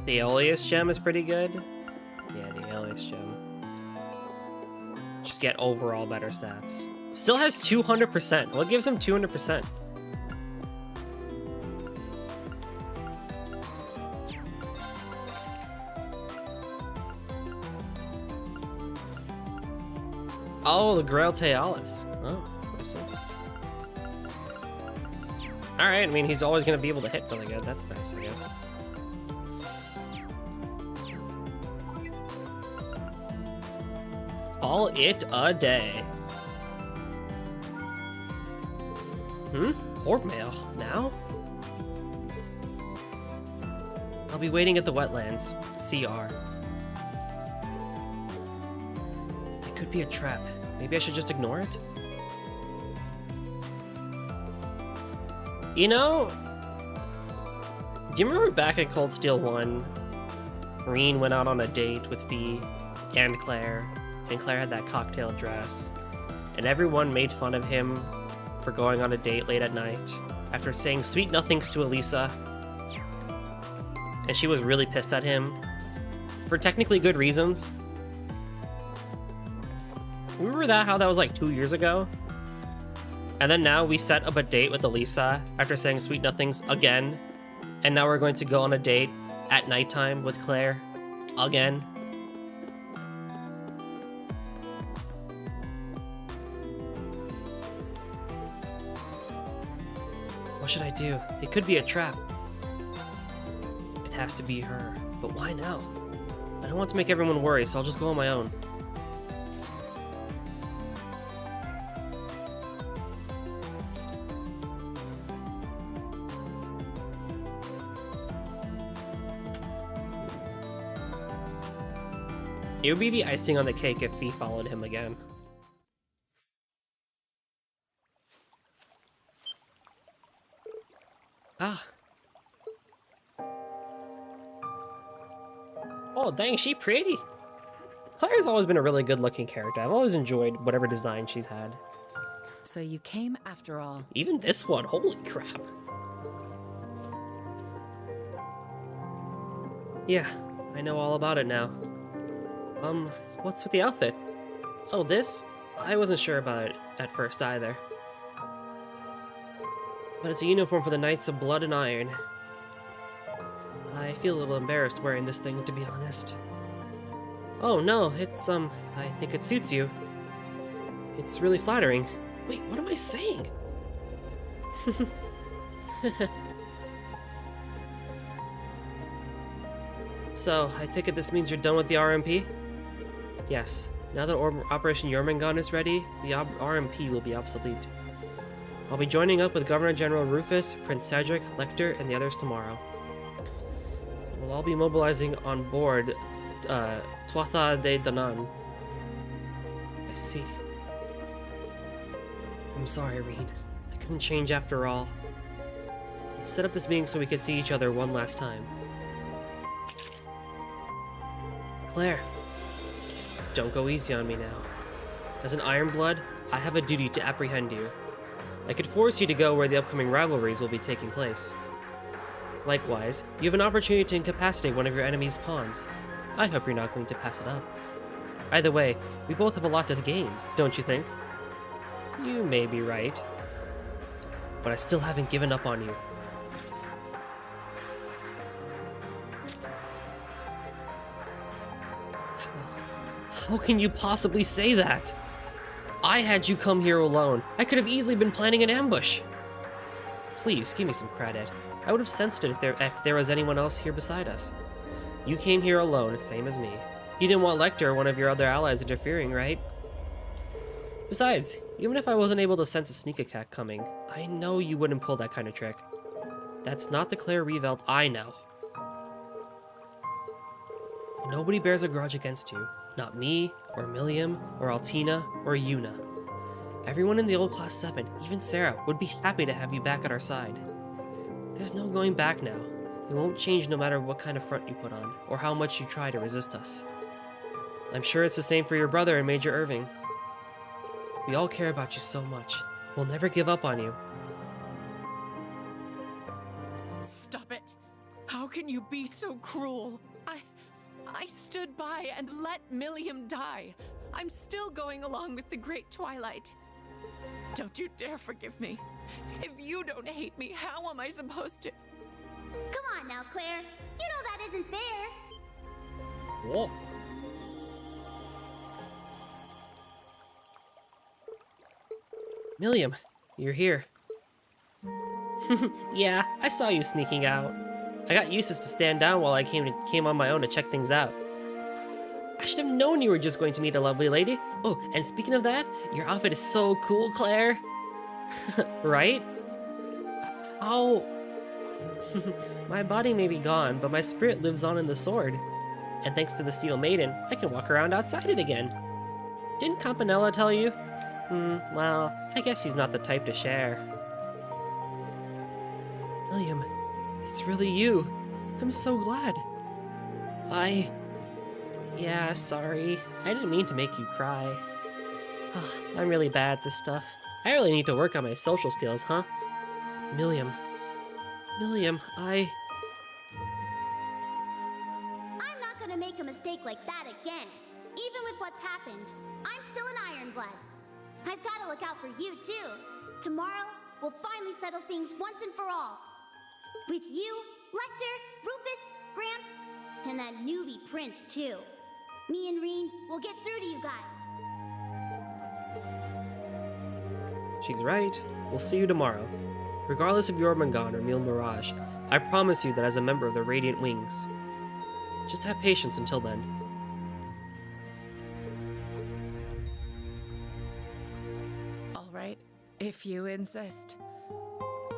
The Alias Gem is pretty good. Yeah, the Alias Gem. Just get overall better stats. Still has 200%. What gives him 200%? Oh, the Grail Tealis. Oh, I see. Alright, I mean, he's always going to be able to hit really good. That's nice, I guess. Call it a day. Orb mail now? I'll be waiting at the wetlands. CR. It could be a trap. Maybe I should just ignore it? You know, do you remember back at Cold Steel 1, Rean went out on a date with Fee and Claire had that cocktail dress, and everyone made fun of him for going on a date late at night after saying sweet nothings to Elisa, and she was really pissed at him for technically good reasons. Remember that, how that was like 2 years ago? And then now we set up a date with Elisa after saying sweet nothings again, and now we're going to go on a date at nighttime with Claire again. What should I do? It could be a trap. It has to be her. But why now? I don't want to make everyone worry, so I'll just go on my own. It would be the icing on the cake if Fee followed him again. Ah. Oh, dang, she pretty. Claire's always been a really good-looking character. I've always enjoyed whatever design she's had. So you came after all. Even this one, holy crap. Yeah, I know all about it now. What's with the outfit? Oh, this? I wasn't sure about it at first either. But it's a uniform for the Knights of Blood and Iron. I feel a little embarrassed wearing this thing, to be honest. Oh no, it's, I think it suits you. It's really flattering. Wait, what am I saying? So, I take it this means you're done with the RMP? Yes. Now that Operation Jormungand is ready, the RMP will be obsolete. I'll be joining up with Governor General Rufus, Prince Cedric, Lecter, and the others tomorrow. We'll all be mobilizing on board Tuatha de Danann. I see. I'm sorry, Rean. I couldn't change after all. I set up this meeting so we could see each other one last time. Claire, don't go easy on me now. As an Ironblood, I have a duty to apprehend you. I could force you to go where the upcoming rivalries will be taking place. Likewise, you have an opportunity to incapacitate one of your enemy's pawns. I hope you're not going to pass it up. Either way, we both have a lot to gain, don't you think? You may be right. But I still haven't given up on you. How can you possibly say that? I had you come here alone. I could have easily been planning an ambush. Please, give me some credit. I would have sensed it if there was anyone else here beside us. You came here alone, same as me. You didn't want Lecter or one of your other allies interfering, right? Besides, even if I wasn't able to sense a sneak attack coming, I know you wouldn't pull that kind of trick. That's not the Claire Reeveld I know. Nobody bears a grudge against you. Not me, or Milliam, or Altina, or Yuna. Everyone in the old Class 7, even Sarah, would be happy to have you back at our side. There's no going back now. We won't change no matter what kind of front you put on, or how much you try to resist us. I'm sure it's the same for your brother and Major Irving. We all care about you so much. We'll never give up on you. Stop it! How can you be so cruel? I stood by and let Milliam die. I'm still going along with the Great Twilight. Don't you dare forgive me. If you don't hate me, how am I supposed to? Come on now, Claire. You know that isn't fair. Whoa. Milliam, you're here. Yeah, I saw you sneaking out. I got Eustace to stand down while I came on my own to check things out. I should have known you were just going to meet a lovely lady. Oh, and speaking of that, your outfit is so cool, Claire. Right? How? My body may be gone, but my spirit lives on in the sword. And thanks to the Steel Maiden, I can walk around outside it again. Didn't Campanella tell you? Well, I guess he's not the type to share. William, it's really you. I'm so glad. Yeah, sorry. I didn't mean to make you cry. I'm really bad at this stuff. I really need to work on my social skills, huh? Milliam, I'm not gonna make a mistake like that again. Even with what's happened, I'm still an Ironblood. I've gotta look out for you, too. Tomorrow, we'll finally settle things once and for all. With you, Lecter, Rufus, Gramps, and that newbie Prince, too. Me and Rean will get through to you guys. she's right. We'll see you tomorrow. Regardless of Jormungand or Mille Mirage, I promise you that as a member of the Radiant Wings. Just have patience until then. All right, if you insist.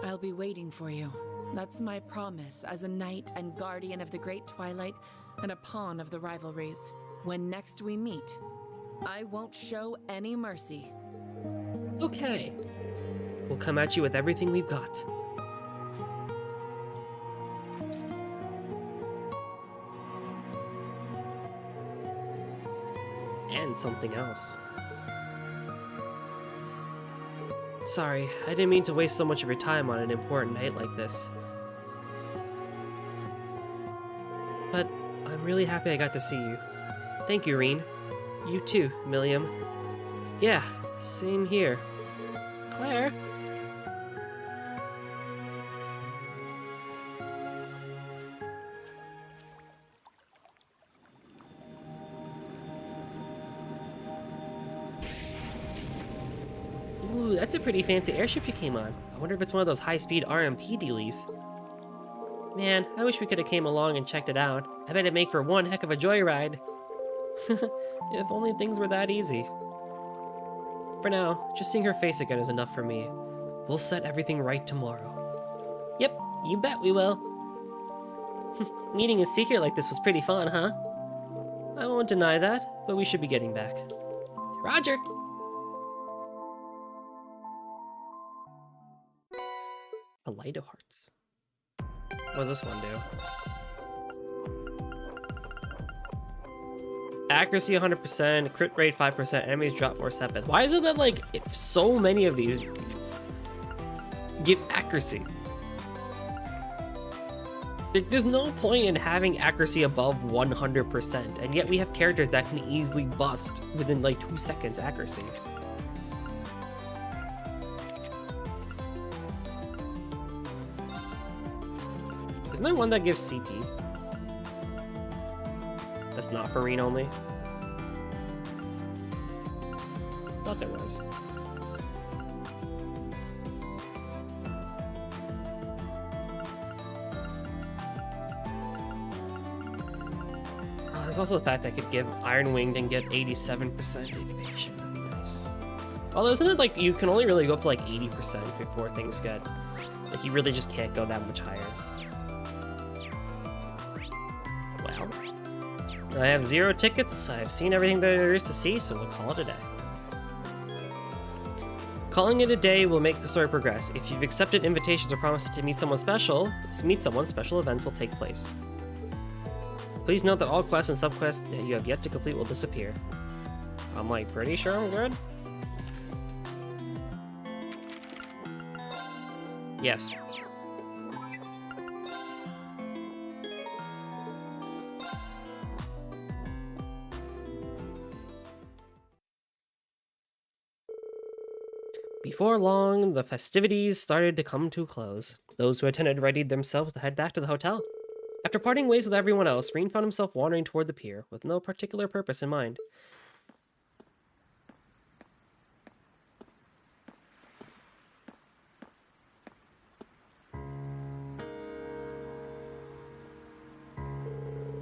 I'll be waiting for you. That's my promise as a knight and guardian of the Great Twilight and a pawn of the rivalries. When next we meet, I won't show any mercy. Okay. We'll come at you with everything we've got. And something else. Sorry, I didn't mean to waste so much of your time on an important night like this. But I'm really happy I got to see you. Thank you, Rean. You too, Milliam. Yeah, same here. Claire? that's a pretty fancy airship you came on. I wonder if it's one of those high-speed RMP dealies. Man, I wish we could have came along and checked it out. I bet it'd make for one heck of a joyride. If only things were that easy. For now, just seeing her face again is enough for me. We'll set everything right tomorrow. Yep, you bet we will. Meeting a secret like this was pretty fun, huh? I won't deny that, but we should be getting back. Roger! A light of hearts. What does this one do? Accuracy 100%, crit rate 5%, enemies drop more set. Why is it that, like, if so many of these give accuracy? There's no point in having accuracy above 100%, and yet we have characters that can easily bust within like 2 seconds accuracy. Isn't there one that gives CP? That's not for Rean only? Thought there was. There's also the fact that I could give Iron Winged and get 87% evasion. Nice. Although isn't it like you can only really go up to like 80% before things get... Like you really just can't go that much higher. Well, I have 0 tickets. I've seen everything there is to see, so we'll call it a day. Calling it a day will make the story progress. If you've accepted invitations or promised to meet someone, special events will take place. Please note that all quests and subquests that you have yet to complete will disappear. I'm like pretty sure I'm good. Yes. Before long, the festivities started to come to a close. Those who attended readied themselves to head back to the hotel. After parting ways with everyone else, Rean found himself wandering toward the pier, with no particular purpose in mind.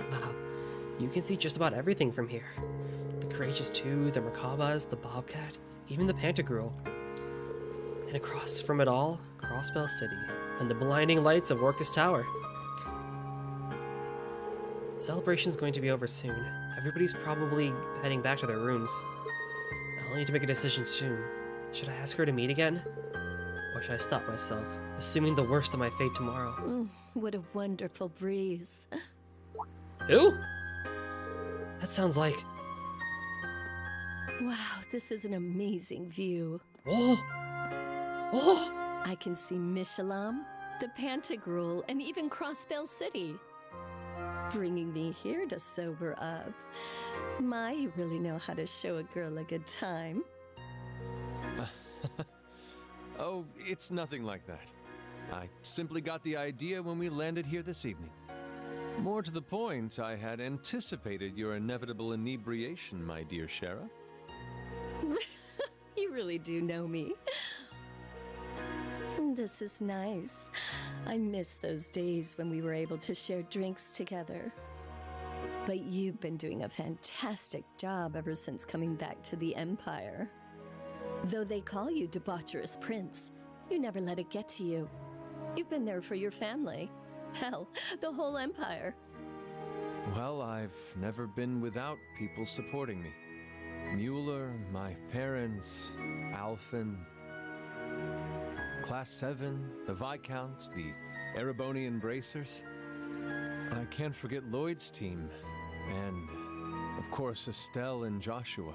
Wow, you can see just about everything from here. The Courageous 2, the Merkabahs, the Bobcat, even the Pantagruel. And across from it all, Crossbell City, and the blinding lights of Orcus Tower. The celebration's going to be over soon. Everybody's probably heading back to their rooms. I'll need to make a decision soon. Should I ask her to meet again? Or should I stop myself, assuming the worst of my fate tomorrow? What a wonderful breeze. Who? That sounds like... Wow, this is an amazing view. Oh! Oh! I can see Mishalam, the Pantagruel, and even Crossbell City. Bringing me here to sober up. You really know how to show a girl a good time. Oh, it's nothing like that. I simply got the idea when we landed here this evening. More to the point, I had anticipated your inevitable inebriation, my dear Shara. You really do know me. This is nice. I miss those days when we were able to share drinks together. But you've been doing a fantastic job ever since coming back to the Empire. Though they call you Debaucherous Prince, you never let it get to you. You've been there for your family. Hell, the whole Empire. Well, I've never been without people supporting me. Mueller, my parents, Alphen, Class 7, the Viscount, the Erebonian Bracers. I can't forget Lloyd's team, and, of course, Estelle and Joshua.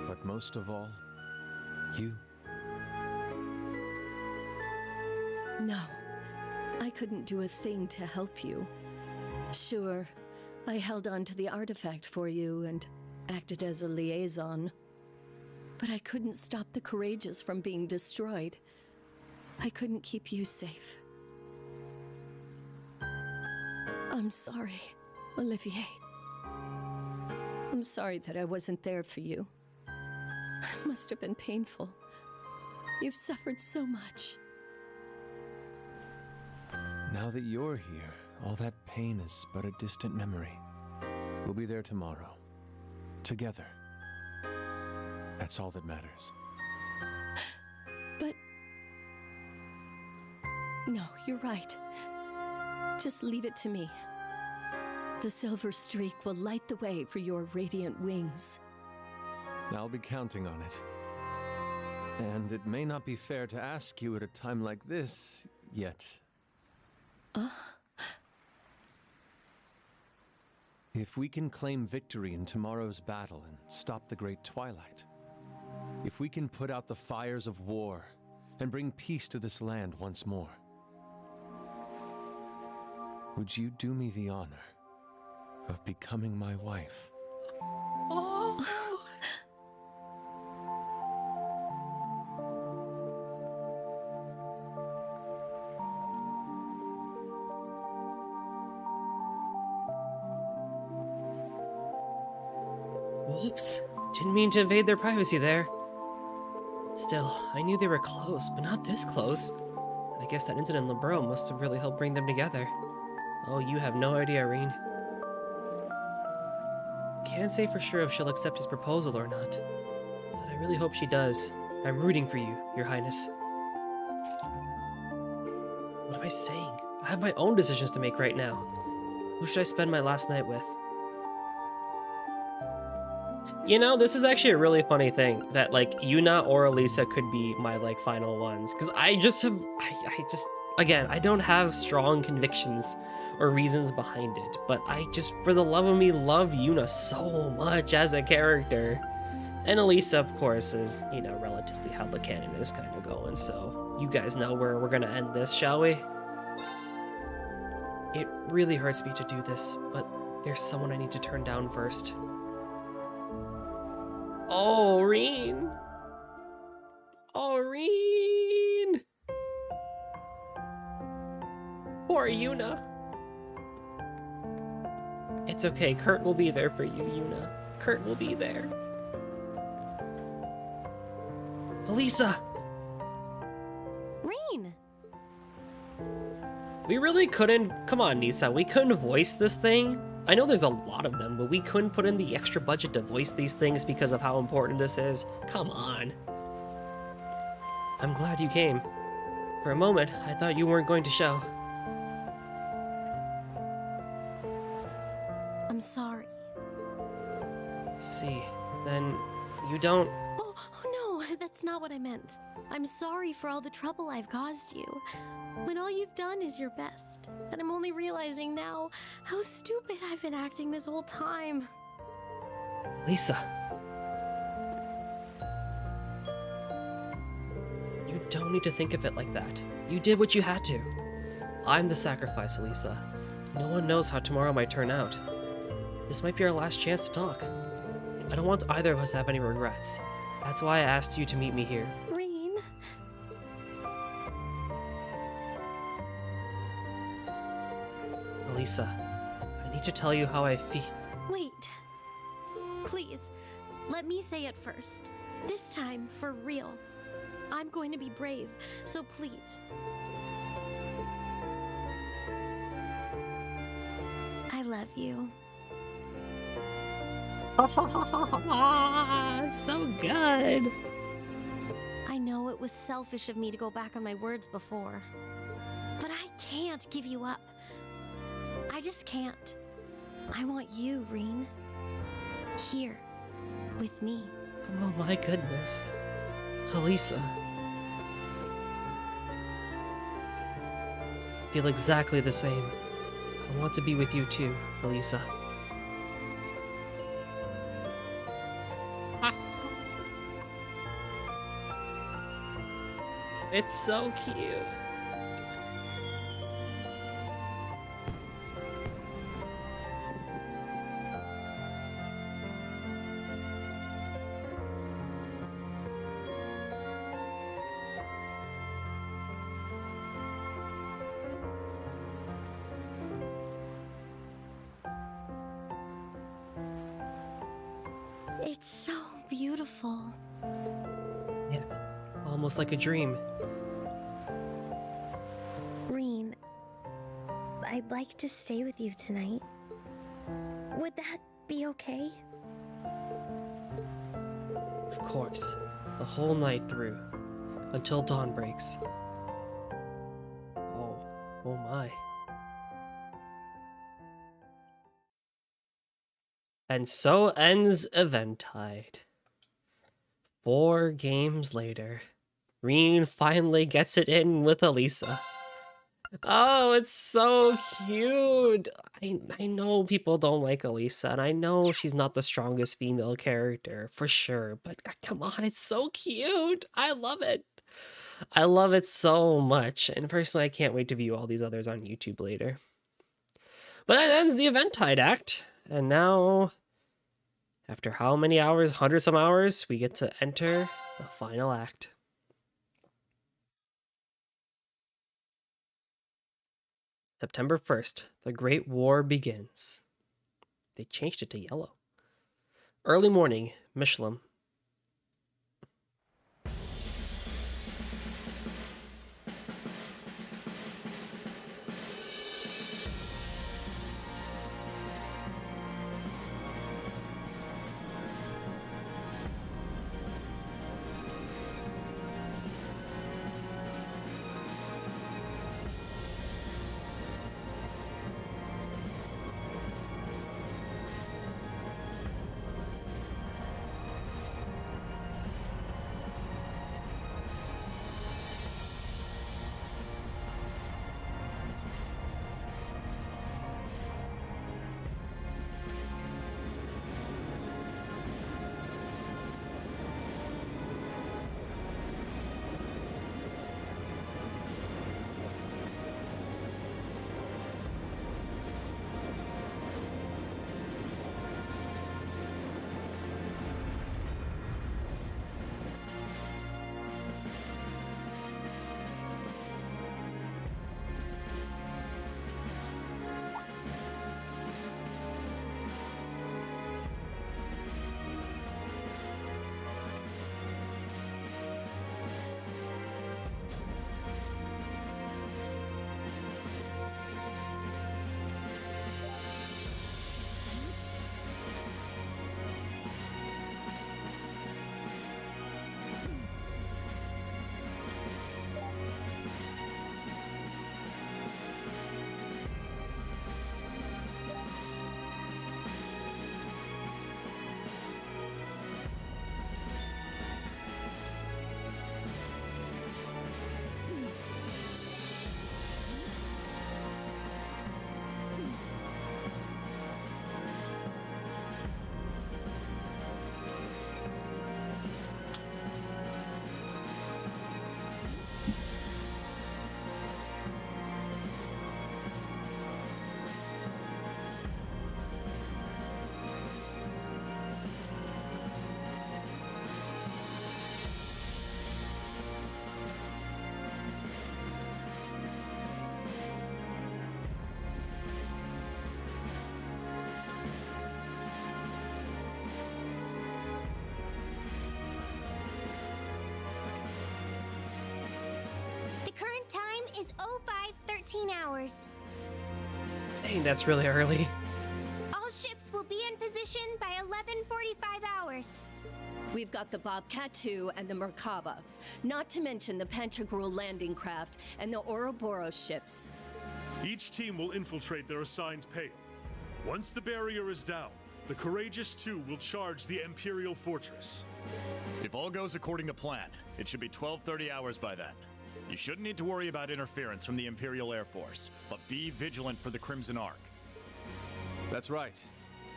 But most of all, you. No, I couldn't do a thing to help you. Sure, I held on to the artifact for you and acted as a liaison. But I couldn't stop the Courageous from being destroyed. I couldn't keep you safe. I'm sorry, Olivier. I'm sorry that I wasn't there for you. It must have been painful. You've suffered so much. Now that you're here, all that pain is but a distant memory. We'll be there tomorrow. Together. That's all that matters. But... No, you're right. Just leave it to me. The silver streak will light the way for your radiant wings. I'll be counting on it. And it may not be fair to ask you at a time like this, yet. If we can claim victory in tomorrow's battle and stop the Great Twilight, if we can put out the fires of war and bring peace to this land once more, would you do me the honor of becoming my wife? Oh. Whoops. Didn't mean to invade their privacy there. Still, I knew they were close, but not this close. I guess that incident in Lebreau must have really helped bring them together. Oh, you have no idea, Rean. Can't say for sure if she'll accept his proposal or not, but I really hope she does. I'm rooting for you, Your Highness. What am I saying? I have my own decisions to make right now. Who should I spend my last night with? You know, this is actually a really funny thing that, like, Yuna or Elisa could be my, like, final ones. Because I just have, again, I don't have strong convictions or reasons behind it. But I just, for the love of me, love Yuna so much as a character. And Elisa, of course, is, you know, relatively how the canon is kind of going. So you guys know where we're going to end this, shall we? It really hurts me to do this, but there's someone I need to turn down first. Oh, Rean! Oh, Rean! Poor Yuna. It's okay, Kurt will be there for you, Yuna. Kurt will be there. Elisa! Rean! We really couldn't... Come on, Nisa, we couldn't voice this thing? I know there's a lot of them, but we couldn't put in the extra budget to voice these things because of how important this is. Come on. I'm glad you came. For a moment, I thought you weren't going to show. I'm sorry. See, then you don't... Oh, no, that's not what I meant. I'm sorry for all the trouble I've caused you. When all you've done is your best. And I'm only realizing now how stupid I've been acting this whole time. Lisa. You don't need to think of it like that. You did what you had to. I'm the sacrifice, Elisa. No one knows how tomorrow might turn out. This might be our last chance to talk. I don't want either of us to have any regrets. That's why I asked you to meet me here. Rean. Elisa, I need to tell you how I feel. Wait. Please, let me say it first. This time, for real. I'm going to be brave, so please. I love you. So good. I know it was selfish of me to go back on my words before, but I can't give you up. I just can't. I want you, Rean. Here, with me. Oh my goodness. Elisa. I feel exactly the same. I want to be with you too, Elisa. It's so cute. It's so beautiful. Yeah. almost like a dream. Rean, I'd like to stay with you tonight. Would that be okay? Of course, the whole night through, until dawn breaks. Oh my. And so ends Eventide. 4 games later, Rean finally gets it in with Elisa. Oh, it's so cute. I know people don't like Elisa, and I know she's not the strongest female character, for sure, but come on, it's so cute. I love it. I love it so much, and personally, I can't wait to view all these others on YouTube later. But that ends the Eventide act, and now, after how many hours, 100-some hours, we get to enter the final act. September 1st, the Great War begins. They changed it to yellow. Early morning, Michelin. Current time is 05:13 hours. Dang, that's really early. All ships will be in position by 11:45 hours. We've got the Bobcat 2 and the Merkaba, not to mention the Pantagruel landing craft and the Ouroboros ships. Each team will infiltrate their assigned pale. Once the barrier is down, the Courageous 2 will charge the Imperial Fortress. If all goes according to plan, it should be 12:30 hours by then. You shouldn't need to worry about interference from the Imperial Air Force, but be vigilant for the Crimson Ark. That's right.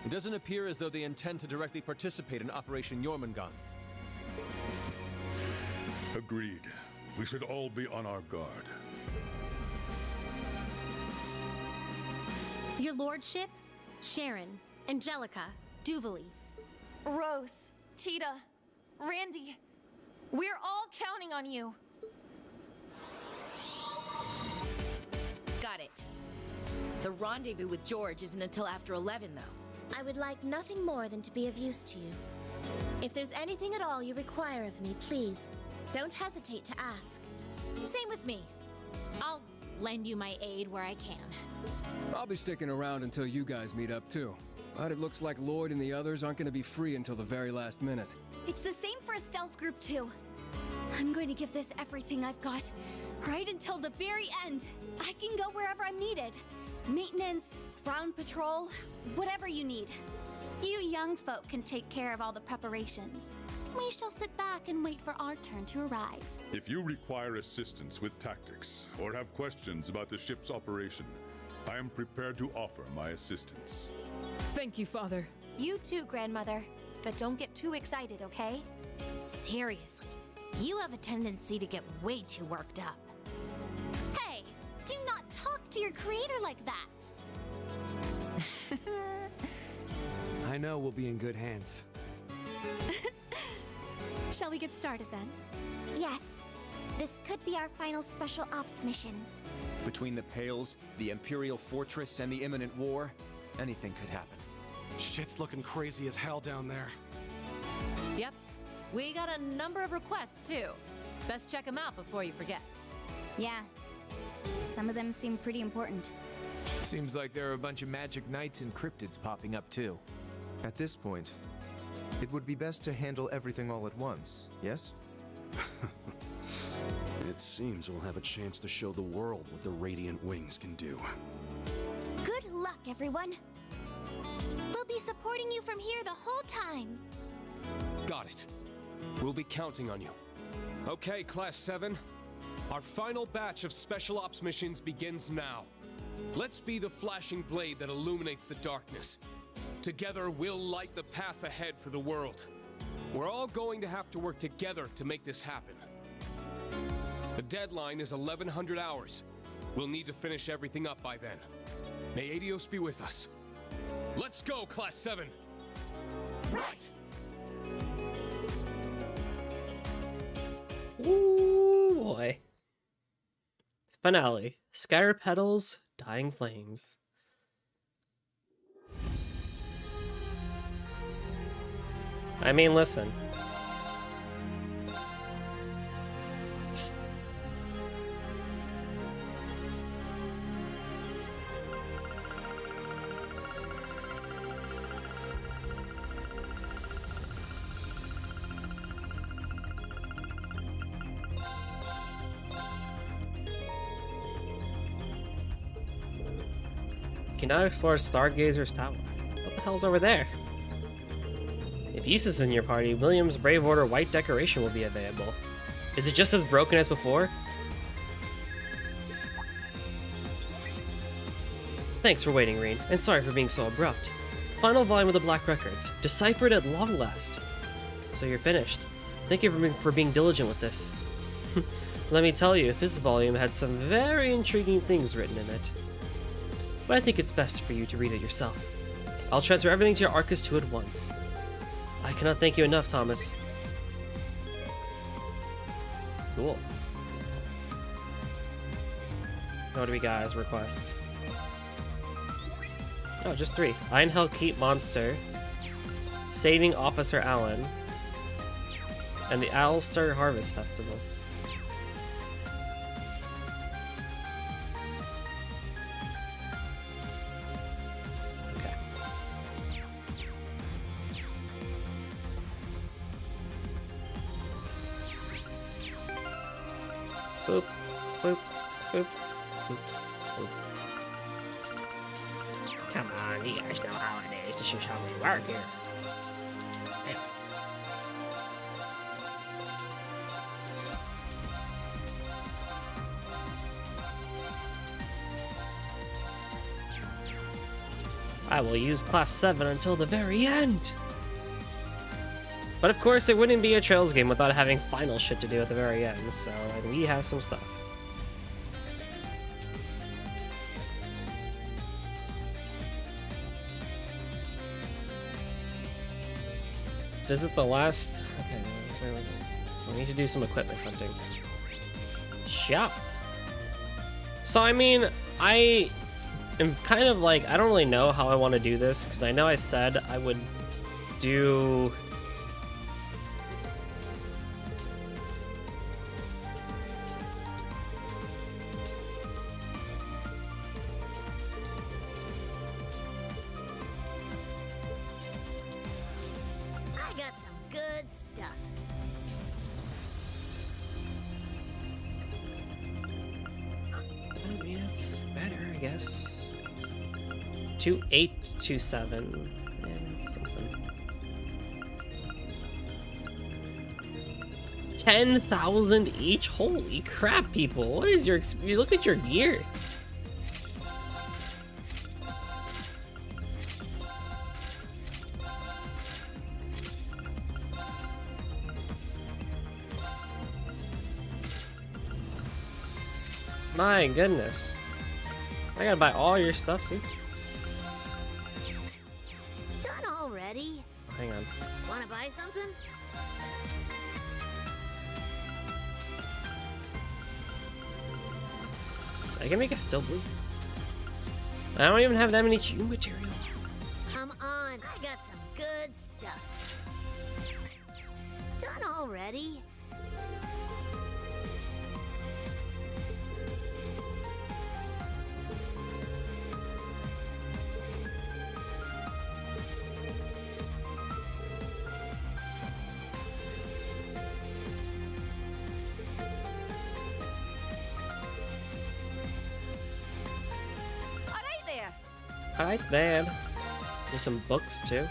It doesn't appear as though they intend to directly participate in Operation Jormungand. Agreed. We should all be on our guard. Your lordship, Sharon, Angelica, Duvali. Rose, Tita, Randy, we're all counting on you. Got it. The rendezvous with George isn't until after 11, though. I would like nothing more than to be of use to you. If there's anything at all you require of me, please, don't hesitate to ask. Same with me. I'll lend you my aid where I can. I'll be sticking around until you guys meet up too. But it looks like Lloyd and the others aren't going to be free until the very last minute. It's the same for Estelle's group too. I'm going to give this everything I've got, right until the very end. I can go wherever I'm needed. Maintenance, ground patrol, whatever you need. You young folk can take care of all the preparations. We shall sit back and wait for our turn to arrive. If you require assistance with tactics or have questions about the ship's operation, I am prepared to offer my assistance. Thank you, Father. You too, Grandmother. But don't get too excited, okay? Seriously, you have a tendency to get way too worked up. Hey, do not talk to your creator like that. I know we'll be in good hands. Shall we get started then? Yes. This could be our final special ops mission. Between the Pales, the Imperial Fortress, and the imminent war, anything could happen. Shit's looking crazy as hell down there. Yep. We got a number of requests, too. Best check them out before you forget. Yeah. Some of them seem pretty important. Seems like there are a bunch of magic knights and cryptids popping up, too. At this point, it would be best to handle everything all at once, yes? It seems we'll have a chance to show the world what the Radiant Wings can do. Good luck, everyone. We'll be supporting you from here the whole time. Got it. We'll be counting on you. Okay, Class 7. Our final batch of Special Ops missions begins now. Let's be the flashing blade that illuminates the darkness. Together, we'll light the path ahead for the world. We're all going to have to work together to make this happen. The deadline is 1100 hours. We'll need to finish everything up by then. May Adios be with us. Let's go, Class 7! Right! Ooh, boy. Finale. Scatter petals, dying flames. I mean, listen. You can now explore Stargazer's Tower. What the hell's over there? If Yus is in your party, William's Brave Order white decoration will be available. Is it just as broken as before? Thanks for waiting, Rean, and sorry for being so abrupt. Final volume of the Black Records, deciphered at long last. So you're finished. Thank you for being diligent with this. Let me tell you, this volume had some very intriguing things written in it. But I think it's best for you to read it yourself. I'll transfer everything to your Arcus 2 at once. I cannot thank you enough, Thomas. Cool. What do we got as requests? Oh, just 3. Einhell Keep Monster, Saving Officer Allen, and the Owlstar Harvest Festival. Okay. Boop, boop, boop, boop, boop. Come on, you guys know how it is. This is how we work here. Hey. I will use Class 7 until the very end. But of course, it wouldn't be a Trails game without having final shit to do at the very end, so we have some stuff. Visit the last... Okay, so we need to do some equipment hunting. Shop. So, I mean, I am kind of like, I don't really know how I want to do this, because I know I said I would do good stuff. I mean, it's better, I guess. 2827. Yeah, something. 10,000 each? Holy crap, people. What is your... You look at your gear. My goodness. I gotta buy all your stuff, too. Done already? Oh, hang on. Wanna buy something? I can make it still blue. I don't even have that many chew material. Come on, I got some good stuff. Done already? Alright then. There's some books too.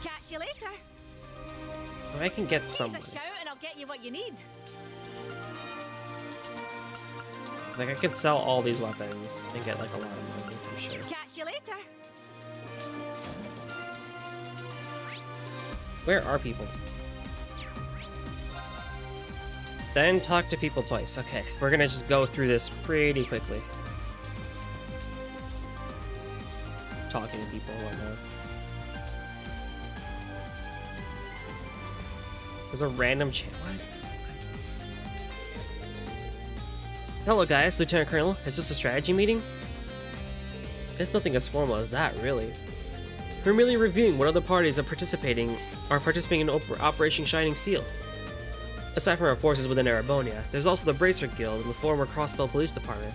Catch you later. I can get some. Give us a shout and I'll get you what you need. Like I could sell all these weapons and get like a lot of money for sure. Catch you later. Where are people? Then talk to people twice. Okay, we're gonna just go through this pretty quickly. Talking to people and whatnot. There's a random chat. What? Hello guys, Lieutenant Colonel. Is this a strategy meeting? It's nothing as formal as that, really. We're merely reviewing what other parties are participating in Operation Shining Steel. Aside from our forces within Erebonia, there's also the Bracer Guild and the former Crossbow Police Department.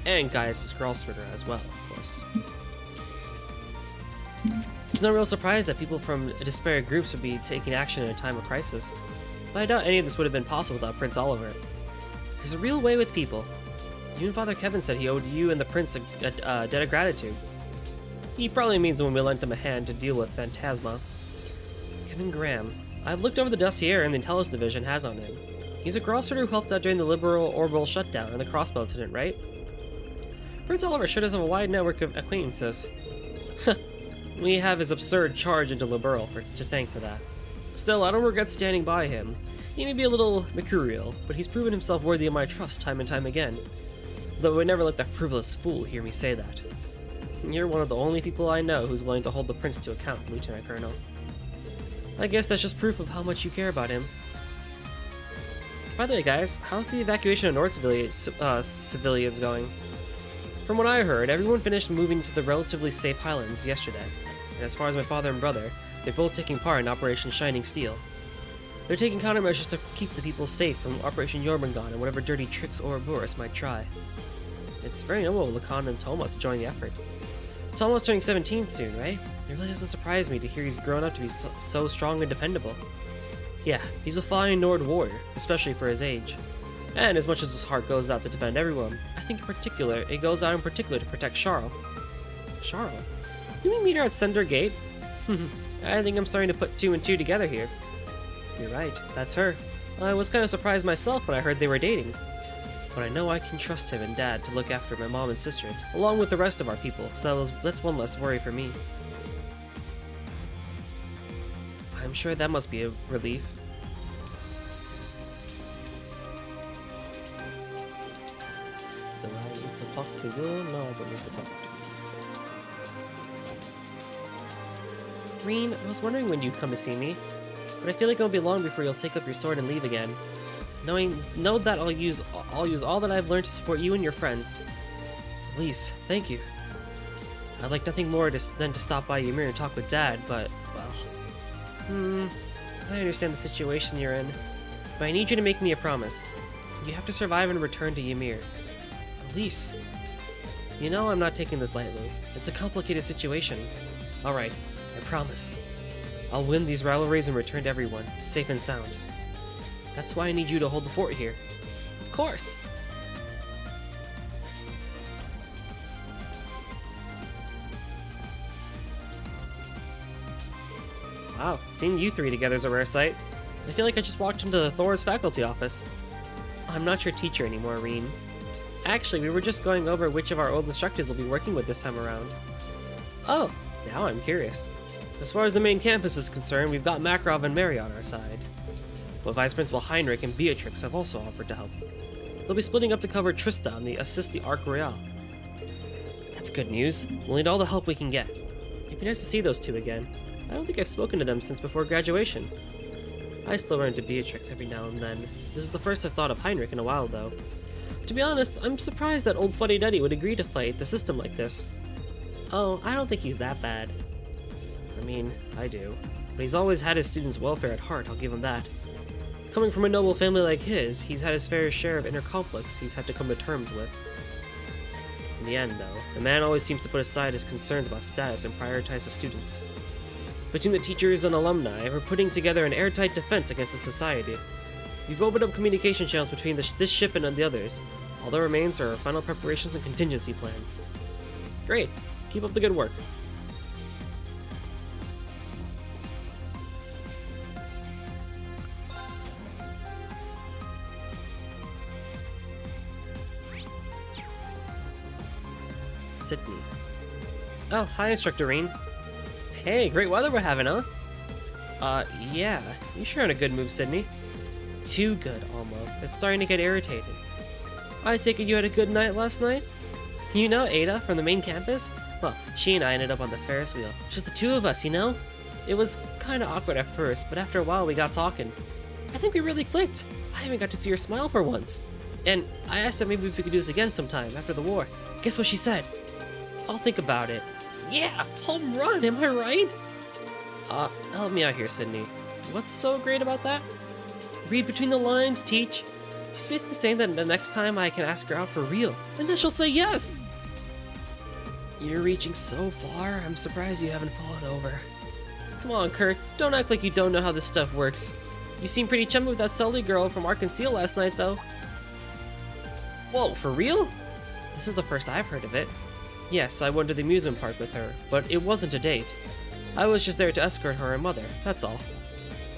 And Gaius' Gralsfurter as well, of course. It's no real surprise that people from disparate groups would be taking action in a time of crisis. But I doubt any of this would have been possible without Prince Oliver. There's a real way with people. You and Father Kevin said he owed you and the Prince a debt of gratitude. He probably means when we lent him a hand to deal with Phantasma. Kevin Graham. I've looked over the dossier and the Intelligence Division has on him. He's a Gralsfurter who helped out during the Liberal Orbital shutdown and the crossbow incident, right? Prince Oliver should have a wide network of acquaintances. We have his absurd charge into Liberal to thank for that. Still, I don't regret standing by him. He may be a little mercurial, but he's proven himself worthy of my trust time and time again. Though I would never let that frivolous fool hear me say that. You're one of the only people I know who's willing to hold the Prince to account, Lieutenant Colonel. I guess that's just proof of how much you care about him. By the way, guys, how's the evacuation of North civilians going? From what I heard, everyone finished moving to the relatively safe Highlands yesterday. And as far as my father and brother, they're both taking part in Operation Shining Steel. They're taking countermeasures to keep the people safe from Operation Jormungand and whatever dirty tricks Ouroboros might try. It's very noble of Lacan and Toma to join the effort. Toma's turning 17 soon, right? It really doesn't surprise me to hear he's grown up to be so strong and dependable. Yeah, he's a fine Nord warrior, especially for his age. And as much as his heart goes out to defend everyone, I think it goes out in particular to protect Charles. Charles? Did we meet her at Cinder Gate? I think I'm starting to put two and two together here. You're right, that's her. I was kind of surprised myself when I heard they were dating. But I know I can trust him and Dad to look after my mom and sisters, along with the rest of our people, so that's one less worry for me. I'm sure that must be a relief. Do I need to talk to you? No, I don't need to talk to you. Rean, I was wondering when you'd come to see me, but I feel like it won't be long before you'll take up your sword and leave again. Know that I'll use all that I've learned to support you and your friends. Please, thank you. I'd like nothing more than to stop by Ymir and talk with Dad, but, well... I understand the situation you're in, but I need you to make me a promise. You have to survive and return to Ymir. Elise. You know I'm not taking this lightly. It's a complicated situation. Alright, I promise. I'll win these rivalries and return to everyone, safe and sound. That's why I need you to hold the fort here. Of course! Wow, seeing you three together is a rare sight. I feel like I just walked into Thor's faculty office. I'm not your teacher anymore, Rean. Actually, we were just going over which of our old instructors we'll be working with this time around. Oh, now I'm curious. As far as the main campus is concerned, we've got Makarov and Mary on our side. But Vice Principal Heinrich and Beatrix have also offered to help. They'll be splitting up to cover Trista and assist the Arc Royale. That's good news. We'll need all the help we can get. It'd be nice to see those two again. I don't think I've spoken to them since before graduation. I still run into Beatrix every now and then. This is the first I've thought of Heinrich in a while, though. To be honest, I'm surprised that old fuddy-duddy would agree to fight the system like this. Oh, I don't think he's that bad. I mean, I do. But he's always had his students' welfare at heart, I'll give him that. Coming from a noble family like his, he's had his fair share of inner conflicts he's had to come to terms with. In the end, though, the man always seems to put aside his concerns about status and prioritize the students. Between the teachers and alumni, we're putting together an airtight defense against the society. We've opened up communication channels between this ship and the others. All that remains are our final preparations and contingency plans. Great. Keep up the good work. Sydney. Oh, hi, Instructor Rean. Hey, great weather we're having, huh? Yeah. You sure in a good mood, Sydney. Too good, almost. It's starting to get irritating. I take it you had a good night last night? You know Ada from the main campus? Well, she and I ended up on the Ferris wheel. Just the two of us, you know? It was kinda awkward at first, but after a while we got talking. I think we really clicked. I even got to see her smile for once. And I asked her maybe if we could do this again sometime after the war. Guess what she said? I'll think about it. Yeah, home run, am I right? Help me out here, Sydney. What's so great about that? Read between the lines, Teach. She's basically saying that the next time I can ask her out for real, and then she'll say yes. You're reaching so far, I'm surprised you haven't fallen over. Come on, Kurt, don't act like you don't know how this stuff works. You seemed pretty chummy with that Sully girl from Ark and Seal last night, though. Whoa, for real? This is the first I've heard of it. Yes, I went to the amusement park with her, but it wasn't a date. I was just there to escort her and mother, that's all.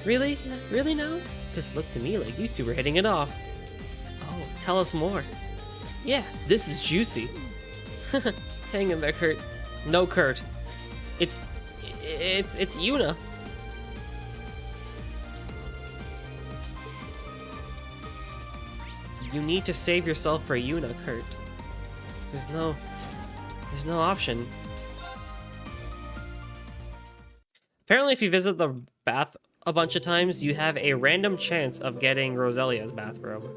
Really? Really now? Because it looked to me like you two were hitting it off. Oh, tell us more. Yeah, this is juicy. Hang in there, Kurt. No, Kurt. It's Yuna. You need to save yourself for Yuna, Kurt. There's no option. Apparently, if you visit the bath a bunch of times, you have a random chance of getting Roselia's bathrobe.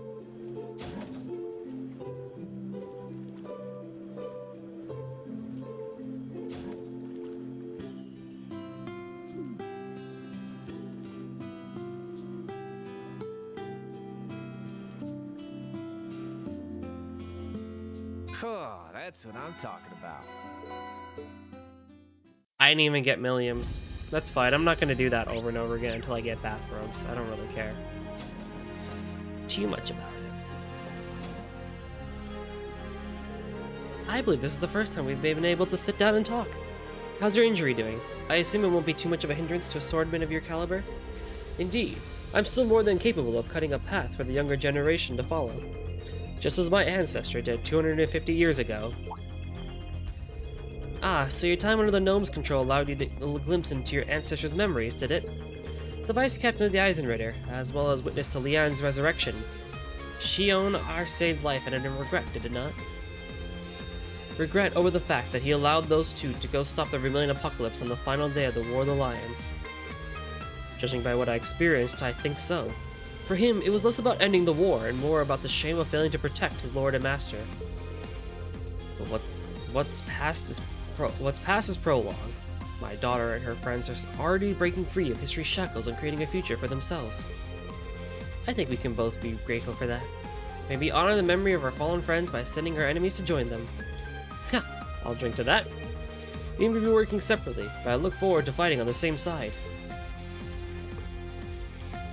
Oh, that's what I'm talking about. I didn't even get Milliams. That's fine, I'm not gonna do that over and over again until I get bathrobes. I don't really care too much about it. I believe this is the first time we've been able to sit down and talk. How's your injury doing? I assume it won't be too much of a hindrance to a swordman of your caliber? Indeed, I'm still more than capable of cutting a path for the younger generation to follow. Just as my ancestor did 250 years ago. Ah, so your time under the Gnome's control allowed you to glimpse into your ancestors' memories, did it? The Vice Captain of the Eisenritter, as well as witness to Lian's resurrection. She owned Arcee's life and in regret, did it not? Regret over the fact that he allowed those two to go stop the Vermilion Apocalypse on the final day of the War of the Lions. Judging by what I experienced, I think so. For him, it was less about ending the war and more about the shame of failing to protect his lord and master. But what's past is prologue. My daughter and her friends are already breaking free of history's shackles and creating a future for themselves. I think we can both be grateful for that. Maybe honor the memory of our fallen friends by sending our enemies to join them. Ha! I'll drink to that. We may be working separately, but I look forward to fighting on the same side.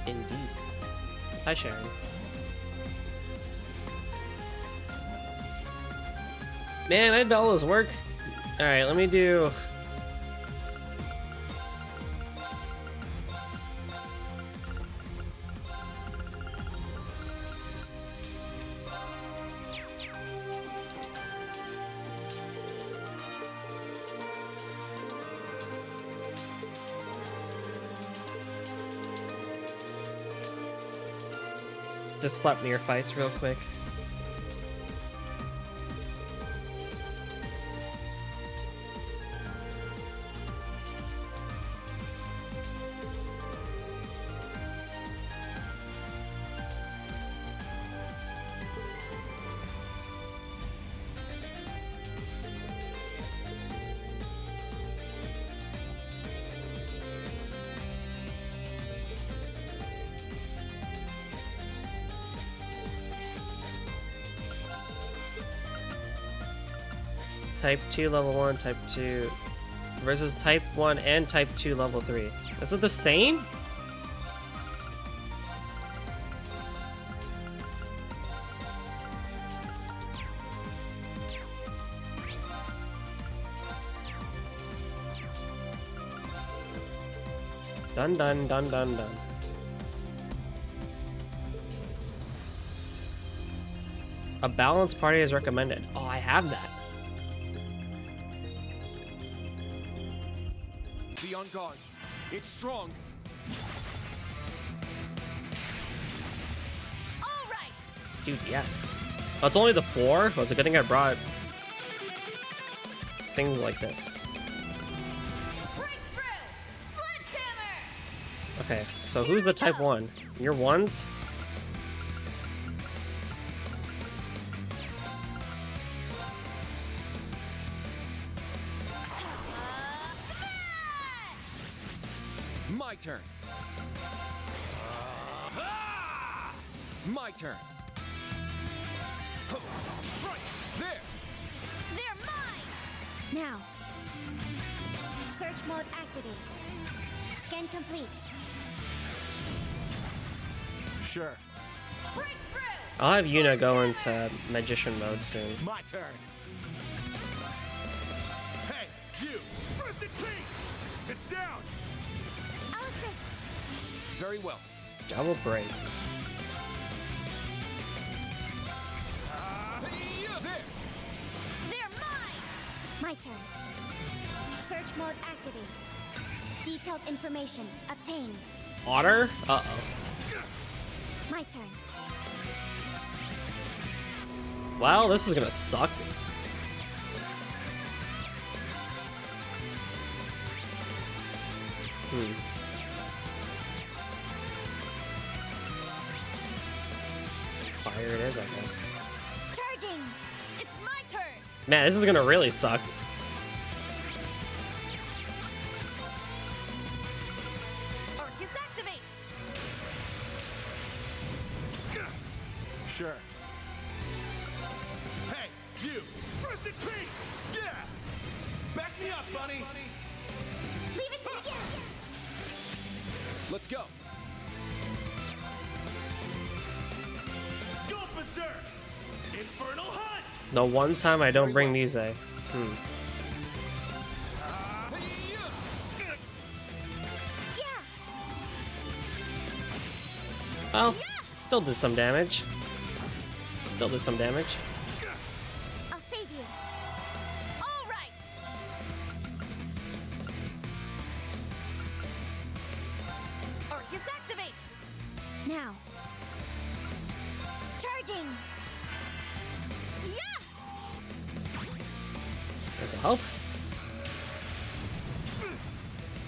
Indeed. Hi, Sharon. Man, I did all this work. Alright, let me do... just slap near fights real quick. Type 2 level 1, type 2 versus type 1 and type 2 level 3. Is it the same? Dun dun dun dun dun. A balanced party is recommended. Oh, I have that. Be on guard. It's strong. All right. Dude, yes. Oh, it's only the 4? Well, it's a good thing I brought things like this. Okay, so who's the type 1? You're 1s? My turn. My turn. There. They're mine! Now. Search mode activate. Scan complete. Sure. I'll have Yuna go into magician mode soon. My turn. Hey, you! Rest in peace! It's down! Very well. Double break. There. They're mine! My turn. Search mode activate. Detailed information obtained. Otter? Uh-oh. My turn. Well, this is gonna suck. Fire it is, I guess. Charging. It's my turn. Man, this is gonna really suck. Arcus activate. Sure. Hey, you! Rest in peace! Yeah! Back me up, bunny! Leave it to you! Let's go. Go berserk! Infernal hunt! The one time I don't bring Muse. Well, still did some damage. Still did some damage. I'll save you. All right. Arcus activate. Now. Charging. Does it help?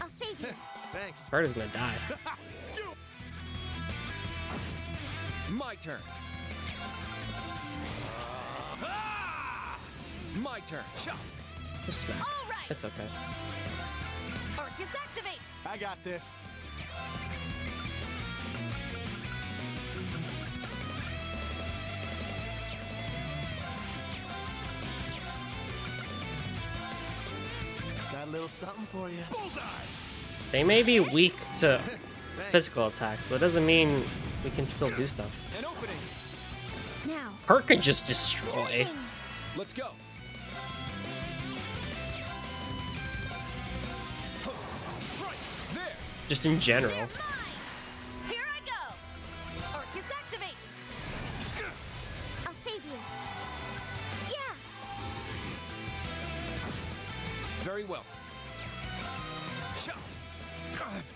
I'll save you. Thanks. Bird is gonna die. My turn. My turn. Just smack. All right. It's okay. Arcus activate. I got this. something for you. Bullseye! They may be weak to physical attacks, but it doesn't mean we can still do stuff. An opening. Now. Her can just destroy. Let's go. Right there. Just in general. Here I go. Arcus activate. I'll save you. Yeah. Very well.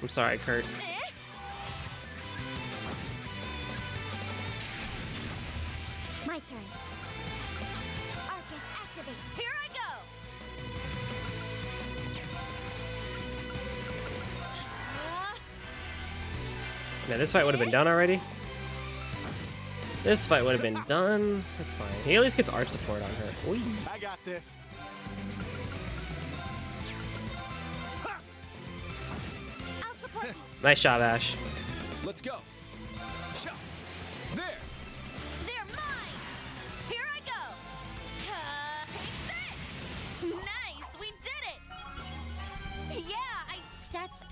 I'm sorry, Kurt. My turn. Arcus activate. Here I go. Man, this fight would have been done already. This fight would have been done. That's fine. He at least gets art support on her. Oy. I got this. I'll support you. Nice job, Ash. Let's go. There. They're mine. Here I go. Take this. Nice. We did it. Yeah, That's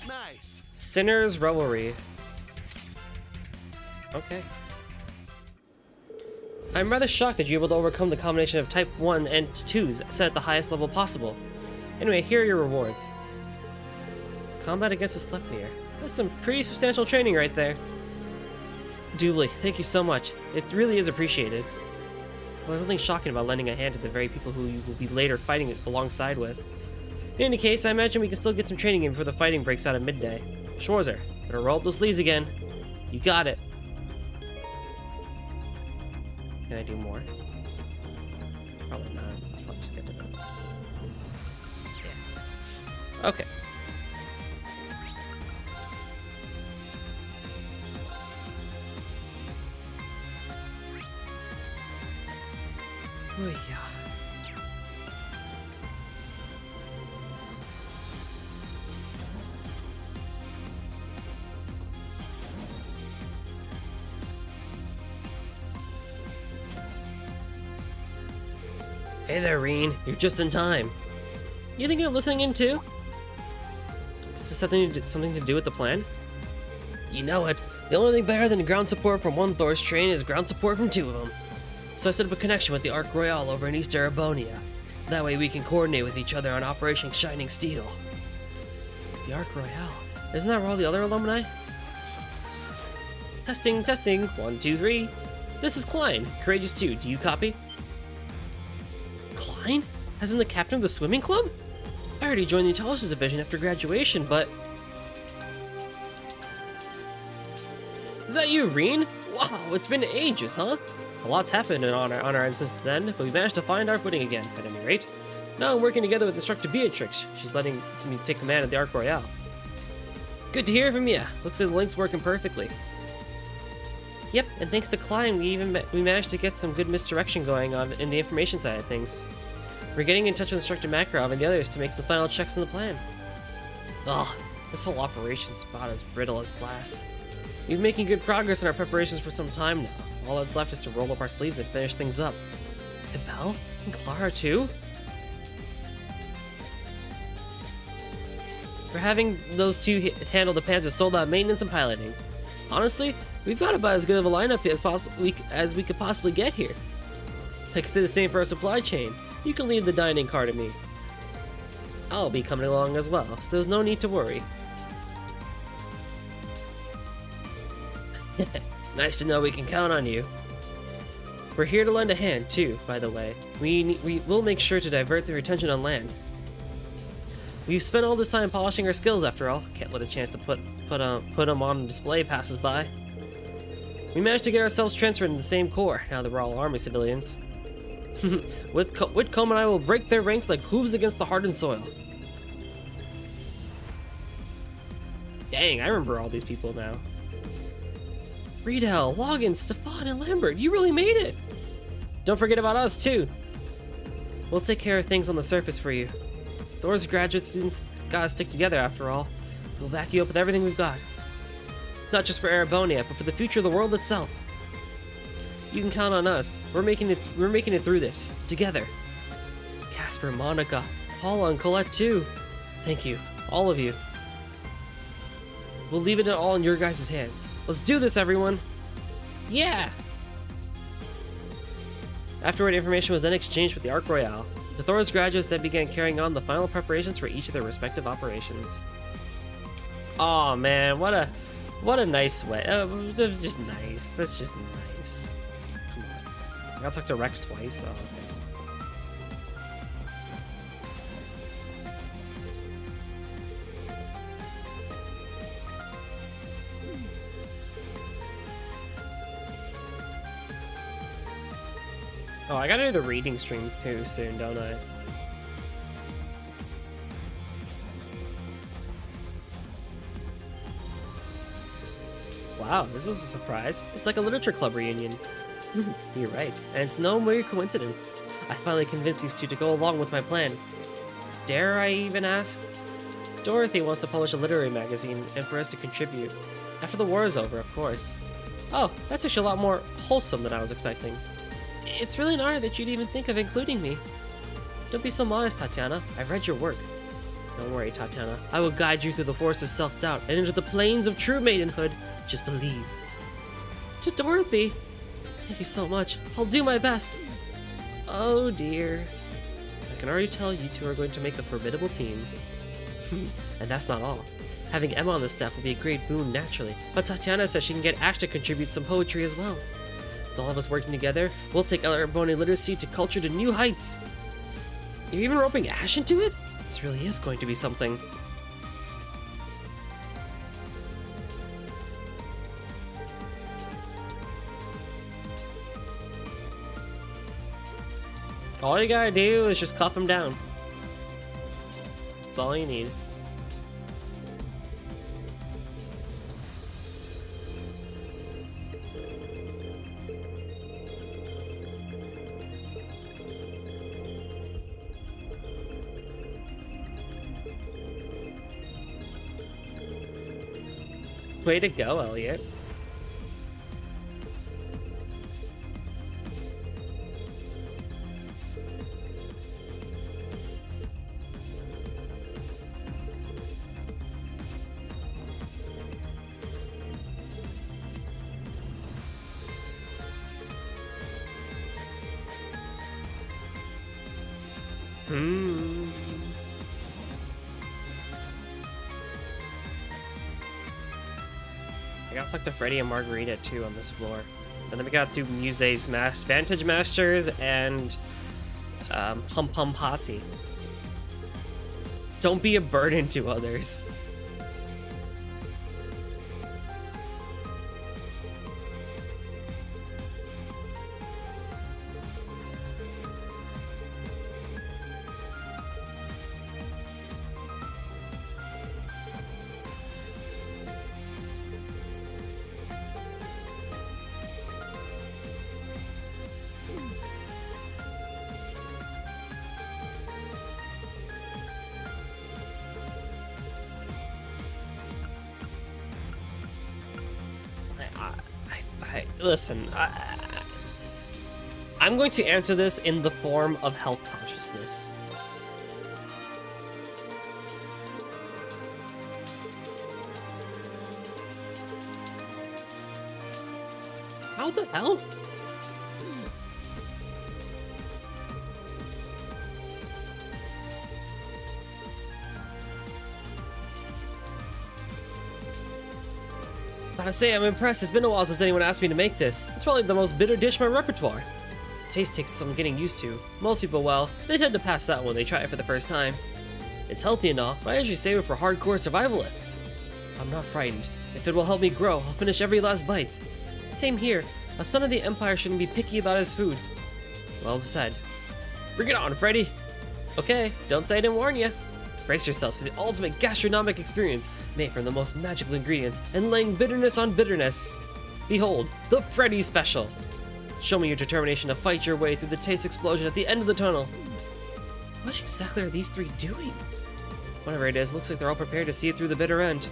Nice. Sinner's Revelry. Okay. I'm rather shocked that you were able to overcome the combination of Type 1 and 2s set at the highest level possible. Anyway, here are your rewards. Combat against a Sleipnir. That's some pretty substantial training right there. Doobly, thank you so much. It really is appreciated. Well, there's nothing shocking about lending a hand to the very people who you will be later fighting alongside with. In any case, I imagine we can still get some training in before the fighting breaks out at midday. Schwarzer, better roll up those sleeves again. You got it. Can I do more? Probably not. Let's probably skip it. Yeah. Okay. Oh yeah. Hey there, Rean. You're just in time. You thinking of listening in too? Is this something to do with the plan? You know it. The only thing better than ground support from one Thor's train is ground support from two of them. So I set up a connection with the Ark Royale over in East Erebonia. That way we can coordinate with each other on Operation Shining Steel. The Ark Royale? Isn't that where all the other alumni? Testing, testing. 1, 2, 3. This is Klein. Courageous 2. Do you copy? Klein? As in the captain of the swimming club? I already joined the intelligence division after graduation, but... Is that you, Rean? Wow, it's been ages, huh? A lot's happened on our end since then, but we managed to find our footing again, at any rate. Now I'm working together with Instructor Beatrix. She's letting me take command of the Ark Royale. Good to hear from you. Looks like the link's working perfectly. Yep, and thanks to Klein, we managed to get some good misdirection going on in the information side of things. We're getting in touch with Instructor Makarov and the others to make some final checks on the plan. Ugh, this whole operation's about as brittle as glass. We've been making good progress in our preparations for some time now. All that's left is to roll up our sleeves and finish things up. And Belle? And Clara too? We're having those two handle the Panzer Soldat maintenance and piloting. Honestly, we've got about as good of a lineup as we could possibly get here. I could say the same for our supply chain. You can leave the dining car to me. I'll be coming along as well, so there's no need to worry. Nice to know we can count on you. We're here to lend a hand, too, by the way. We will make sure to divert their attention on land. We've spent all this time polishing our skills, after all. Can't let a chance to put them on display passes by. We managed to get ourselves transferred in the same corps, now that we're all Army civilians. Whitcomb and I will break their ranks like hooves against the hardened soil. Dang, I remember all these people now. Riedel, Logan, Stefan, and Lambert, you really made it! Don't forget about us, too. We'll take care of things on the surface for you. Thor's graduate students gotta stick together after all. We'll back you up with everything we've got. Not just for Erebonia, but for the future of the world itself. You can count on us. We're making it through this, together. Casper, Monica, Paula and Colette too. Thank you, all of you. We'll leave it all in your guys' hands. Let's do this, everyone! Yeah! Afterward, information was then exchanged with the Ark Royale. The Thor's graduates then began carrying on the final preparations for each of their respective operations. Oh man, what a nice way. That's just nice. That's just nice. Come on. I gotta talk to Rex twice. Oh, okay. Oh, I gotta do the reading streams too soon, don't I? Wow, this is a surprise. It's like a literature club reunion. You're right, and it's no mere coincidence. I finally convinced these two to go along with my plan. Dare I even ask? Dorothy wants to publish a literary magazine, and for us to contribute. After the war is over, of course. Oh, that's actually a lot more wholesome than I was expecting. It's really an honor that you'd even think of including me. Don't be so modest, Tatiana. I've read your work. Don't worry, Tatiana. I will guide you through the forest of self-doubt and into the plains of true maidenhood. Just believe. To Dorothy! Thank you so much. I'll do my best. Oh dear. I can already tell you two are going to make a formidable team. And that's not all. Having Emma on the staff will be a great boon naturally, but Tatiana says she can get Ash to contribute some poetry as well. With all of us working together, we'll take Erebonian literacy to culture to new heights. You're even roping Ash into it? This really is going to be something. All you gotta do is just cuff him down. That's all you need. Way to go, Elliot. I gotta talk to Freddy and Margarita too on this floor. And then we gotta do Muse's Vantage Masters and Pum Pum Pati. Don't be a burden to others. Listen, I'm going to answer this in the form of health consciousness. How the hell? Gotta say, I'm impressed. It's been a while since anyone asked me to make this. It's probably the most bitter dish in my repertoire. Taste takes some getting used to. Most people, well, they tend to pass out when they try it for the first time. It's healthy and all, but I usually save it for hardcore survivalists. I'm not frightened. If it will help me grow, I'll finish every last bite. Same here. A son of the Empire shouldn't be picky about his food. Well said. Bring it on, Freddy. Okay, don't say I didn't warn you. Brace yourselves for the ultimate gastronomic experience, made from the most magical ingredients and laying bitterness on bitterness. Behold, the Freddy Special. Show me your determination to fight your way through the taste explosion at the end of the tunnel. What exactly are these three doing? Whatever it is, looks like they're all prepared to see it through the bitter end.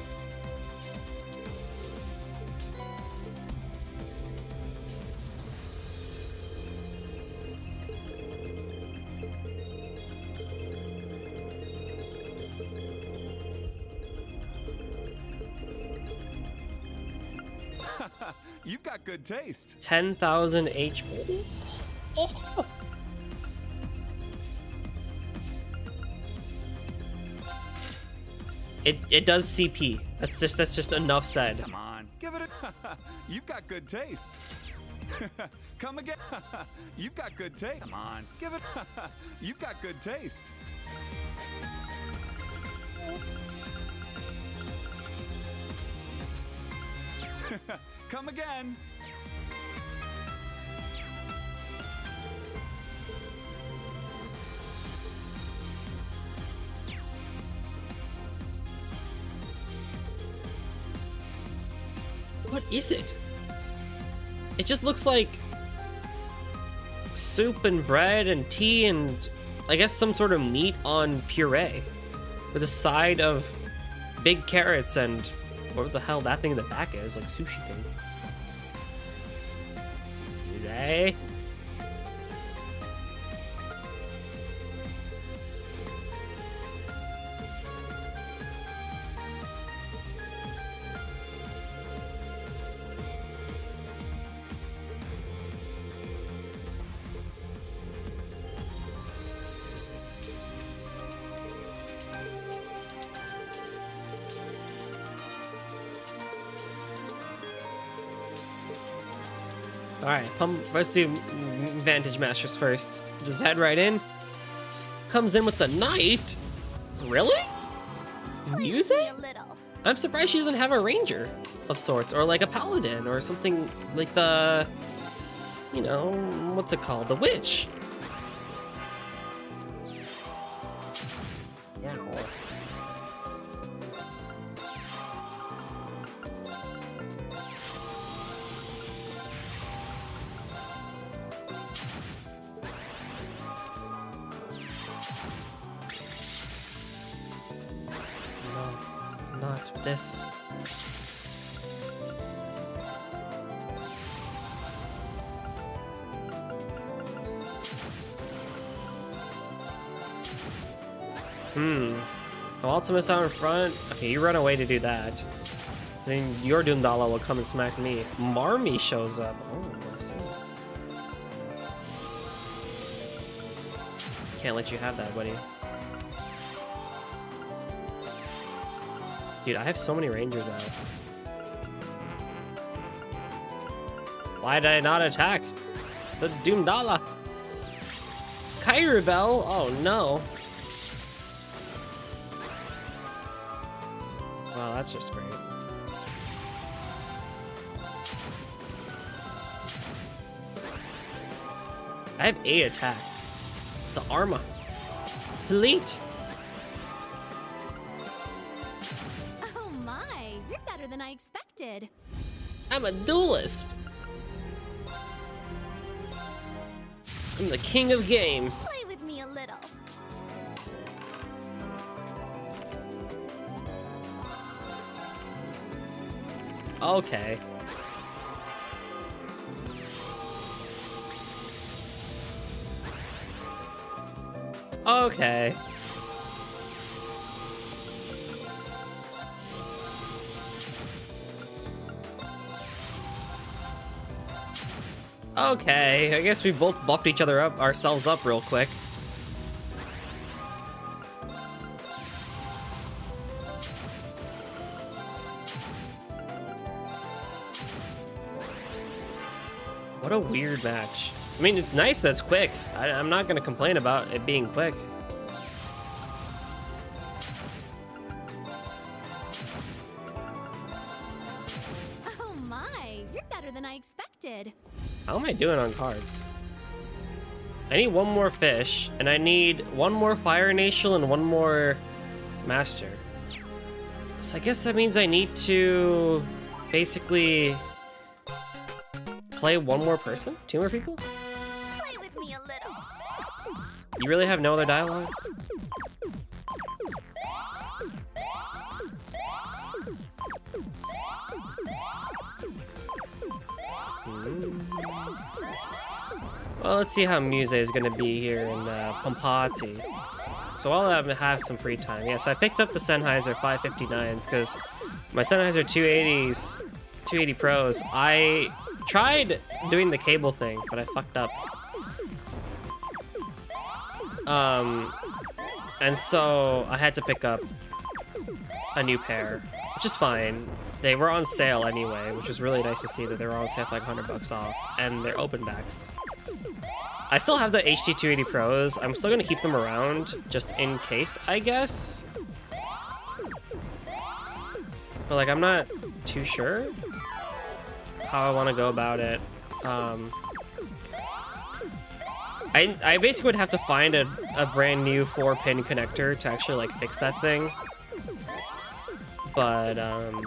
You've got good taste. 10,000 HP. Oh. It does CP. That's just enough said. Come on, give it a. You've got good taste. Come again. You've got good taste. Come on, give it. You've got good taste. Come again. What is it? It just looks like soup and bread and tea and I guess some sort of meat on puree with a side of big carrots and whatever the hell that thing in the back is, like sushi thing. Tuesday. Alright, let's do Vantage Masters first. Just head right in. Comes in with the Knight? Really? Music? I'm surprised she doesn't have a Ranger of sorts, or like a Paladin, or something like the, you know, what's it called? The Witch. Yeah. Not this. Ultimus out in front. Okay, you run away to do that. So then your Dundala will come and smack me. Marmy shows up. Oh, I see. Can't let you have that, buddy. Dude, I have so many Rangers out. Why did I not attack? The Doomdala. Kyribel? Oh no. Wow, that's just great. I have 8 attack. The Arma. Elite. Oh my, you're better than I expected. I'm a duelist. I'm the king of games. Play with me a little. Okay. Okay. Okay, I guess we both buffed each other up, ourselves up real quick. What a weird match. I mean, it's nice that it's quick. I'm not gonna complain about it being quick. Oh my, you're better than I expected. How am I doing on cards? I need one more fish, and I need one more Fire Nation and one more Master. So I guess that means I need to basically play one more person? 2 more people? Play with me a little. You really have no other dialogue? Well, let's see how Muse is going to be here in Pompati. So I'll have some free time. Yeah, so I picked up the Sennheiser 559s because my Sennheiser 280s 280 Pros. I tried doing the cable thing, but I fucked up. And so I had to pick up a new pair, which is fine. They were on sale anyway, which was really nice to see that they were on sale for like $100 off, and they're open backs. I still have the HD 280 Pros. I'm still gonna keep them around just in case, I guess. But like, I'm not too sure how I want to go about it. I basically would have to find a brand new 4-pin connector to actually like fix that thing. But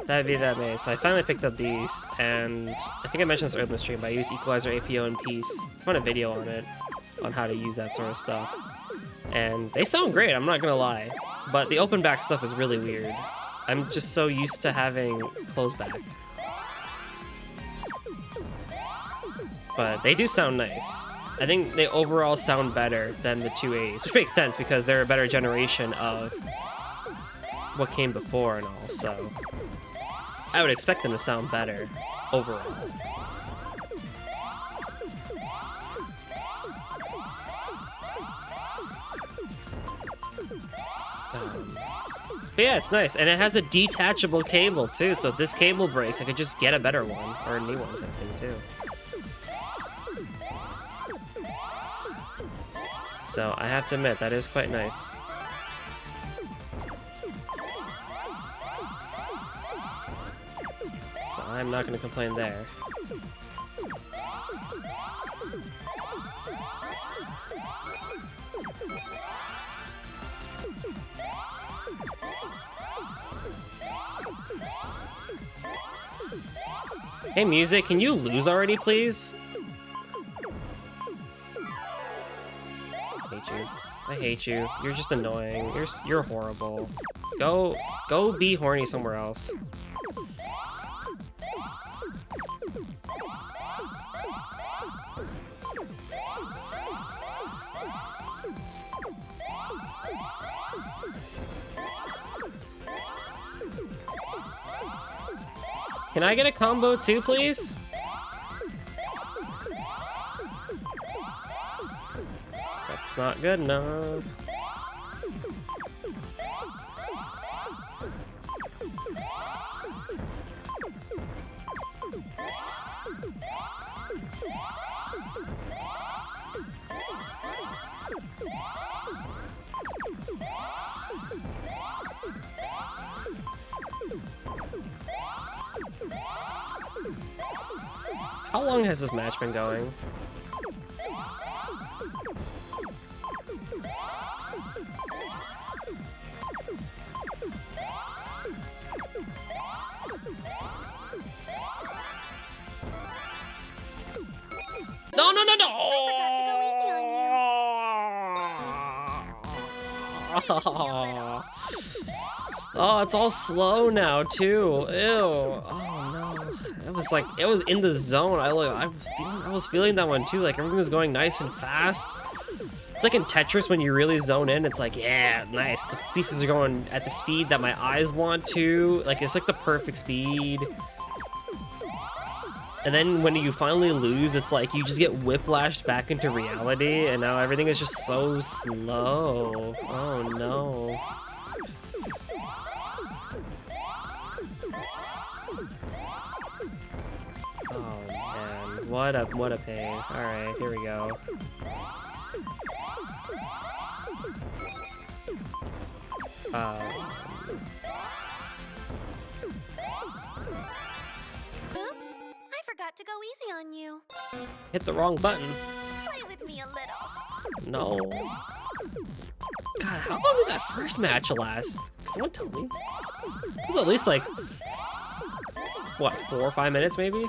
that'd be that may. So I finally picked up these, and I think I mentioned this earlier in the stream, but I used Equalizer, APO, and Peace. I found a video on it, on how to use that sort of stuff. And they sound great, I'm not gonna lie. But the open back stuff is really weird. I'm just so used to having closed back. But they do sound nice. I think they overall sound better than the 280s, which makes sense because they're a better generation of what came before and all, so I would expect them to sound better overall. But yeah, it's nice, and it has a detachable cable too, so if this cable breaks, I could just get a better one, or a new one kind of thing too. So I have to admit, that is quite nice. So I'm not going to complain there. Hey, music, can you lose already, please? I hate you. You're just annoying. You're horrible. Go be horny somewhere else. Can I get a combo too, please? That's not good enough. How long has this match been going? No, no, no, no! Oh, it's all slow now too. Ew. Oh no. It was in the zone. I was feeling that one too. Like everything was going nice and fast. It's like in Tetris when you really zone in. It's like, yeah, nice. The pieces are going at the speed that my eyes want to. Like it's like the perfect speed. And then when you finally lose, it's like you just get whiplashed back into reality, and now everything is just so slow. Oh no. Oh man, what a pain. Alright, here we go. Forgot to go easy on you. Hit the wrong button. Play with me a little. No. God, how long did that first match last? Can someone tell me? It was at least like, what, 4 or 5 minutes maybe?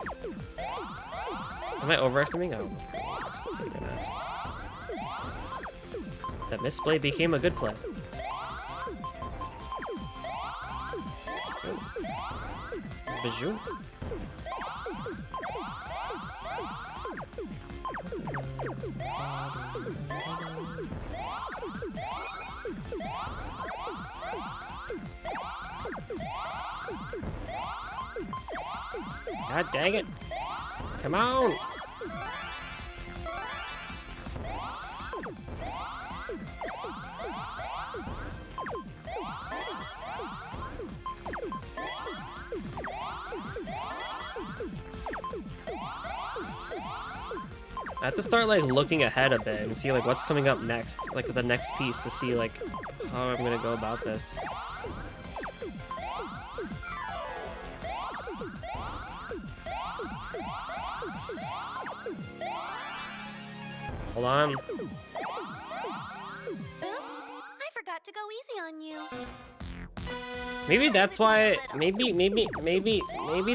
Am I overestimating? I don't know if I'm overestimating or not. That misplay became a good play. Bijou. God dang it. Come on. I have to start like looking ahead a bit and see like what's coming up next, like the next piece, to see like how I'm gonna go about this. Hold on. Oops, I forgot to go easy on you. Maybe that's why. Maybe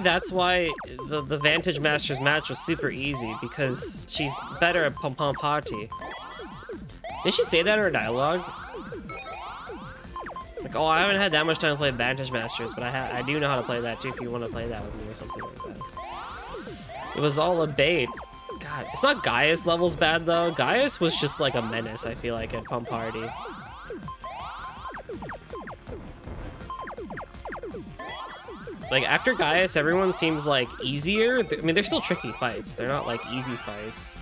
that's why the Vantage Masters match was super easy, because she's better at Pom Pom Party. Did she say that in her dialogue? Like, oh, I haven't had that much time to play Vantage Masters, but I do know how to play that too. If you want to play that with me or something like that. It was all a bait. God, it's not Gaius levels bad though. Gaius was just like a menace, I feel like, at Pom Party. Like, after Gaius, everyone seems, like, easier. I mean, they're still tricky fights. They're not, like, easy fights.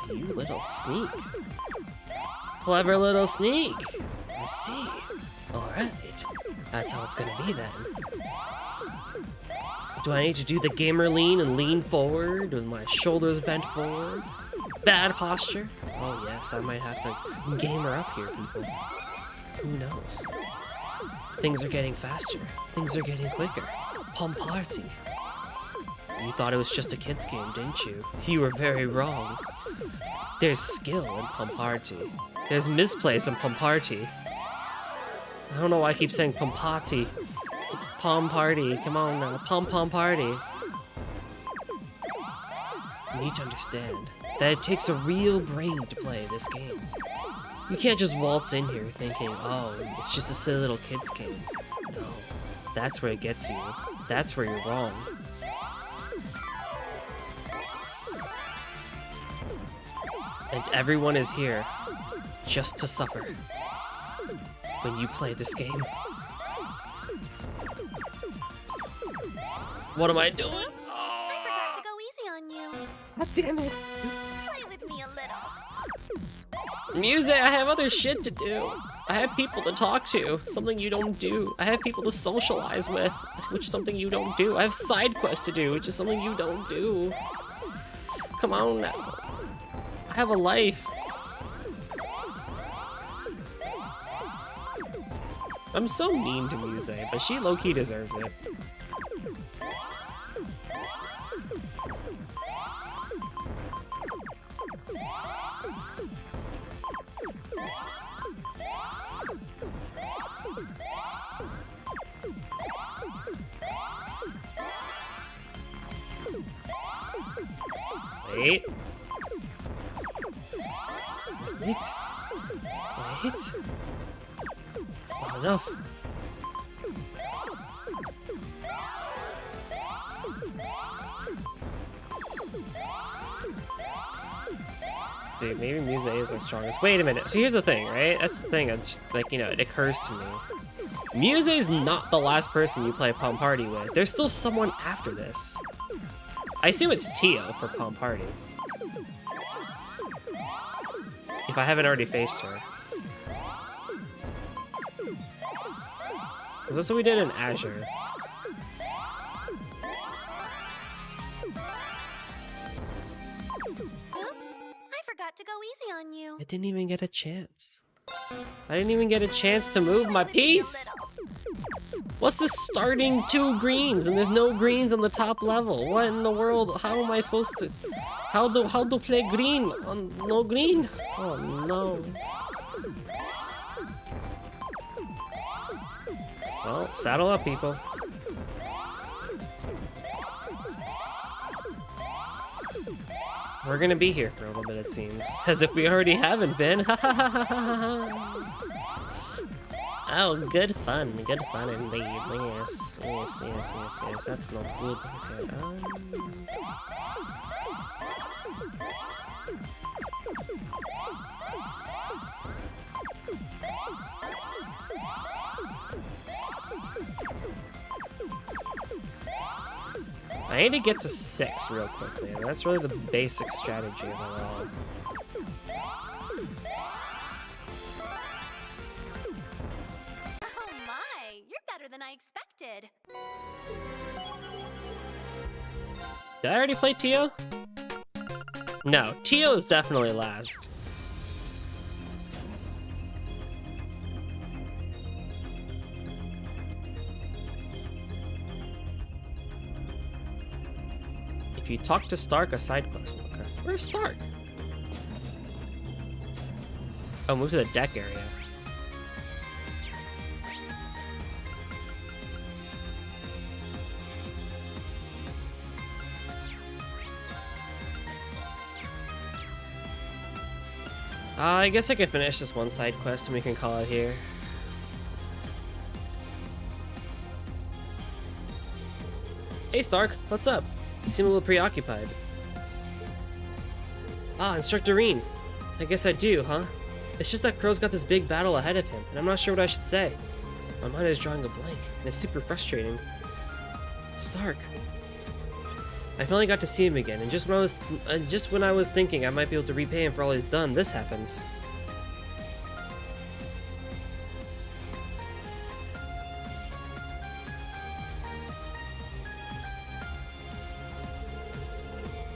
You little sneak. Clever little sneak. I see. Alright. That's how it's gonna be, then. Do I need to do the gamer lean and lean forward with my shoulders bent forward? Bad posture? Oh, yes, I might have to gamer up here, people. Who knows? Things are getting faster. Things are getting quicker. Pom Party. You thought it was just a kid's game, didn't you? You were very wrong. There's skill in Pom Party. There's misplays in Pom Party. I don't know why I keep saying Pom Party. It's Pom Party. Come on now. Pom Party. You need to understand that it takes a real brain to play this game. You can't just waltz in here thinking, oh, it's just a silly little kid's game. No, that's where it gets you. That's where you're wrong. And everyone is here just to suffer when you play this game. What am I doing? Oops, I forgot to go easy on you. God damn it. Play with me a little. Muse, I have other shit to do. I have people to talk to, something you don't do. I have people to socialize with, which is something you don't do. I have side quests to do, which is something you don't do. Come on now. I have a life. I'm so mean to Muse, but she low-key deserves it. Wait. Wait. Wait. It's not enough. Dude, maybe Muse is the strongest. Wait a minute. So here's the thing, right? That's the thing. It's just, like, you know, it occurs to me. Muse is not the last person you play Pom Party with. There's still someone after this. I assume it's Tio for Pom Party. If I haven't already faced her. Because that's what we did in Azure. Oops, I forgot to go easy on you. I didn't even get a chance. I didn't even get a chance to move my piece! What's this starting 2 greens and there's no greens on the top level? What in the world? How am I supposed to... How do play green on no green? Oh no. Well, saddle up, people. We're gonna be here for a little bit, it seems. As if we already haven't been. Oh, good fun indeed. Yes, yes, yes, yes, yes. That's not good. Okay. I need to get to 6 real quickly. That's really the basic strategy of it all. Oh my, you're better than I expected. Did I already play Tio? No, Tio is definitely last. If you talk to Stark, a side quest. Okay. Where's Stark? Oh, move to the deck area. I guess I could finish this one side quest and we can call it here. Hey Stark, what's up? You seem a little preoccupied. Ah, Instructor Rean. I guess I do, huh? It's just that Crow's got this big battle ahead of him, and I'm not sure what I should say. My mind is drawing a blank, and it's super frustrating. Stark. I finally got to see him again, and just when I was thinking I might be able to repay him for all he's done, this happens.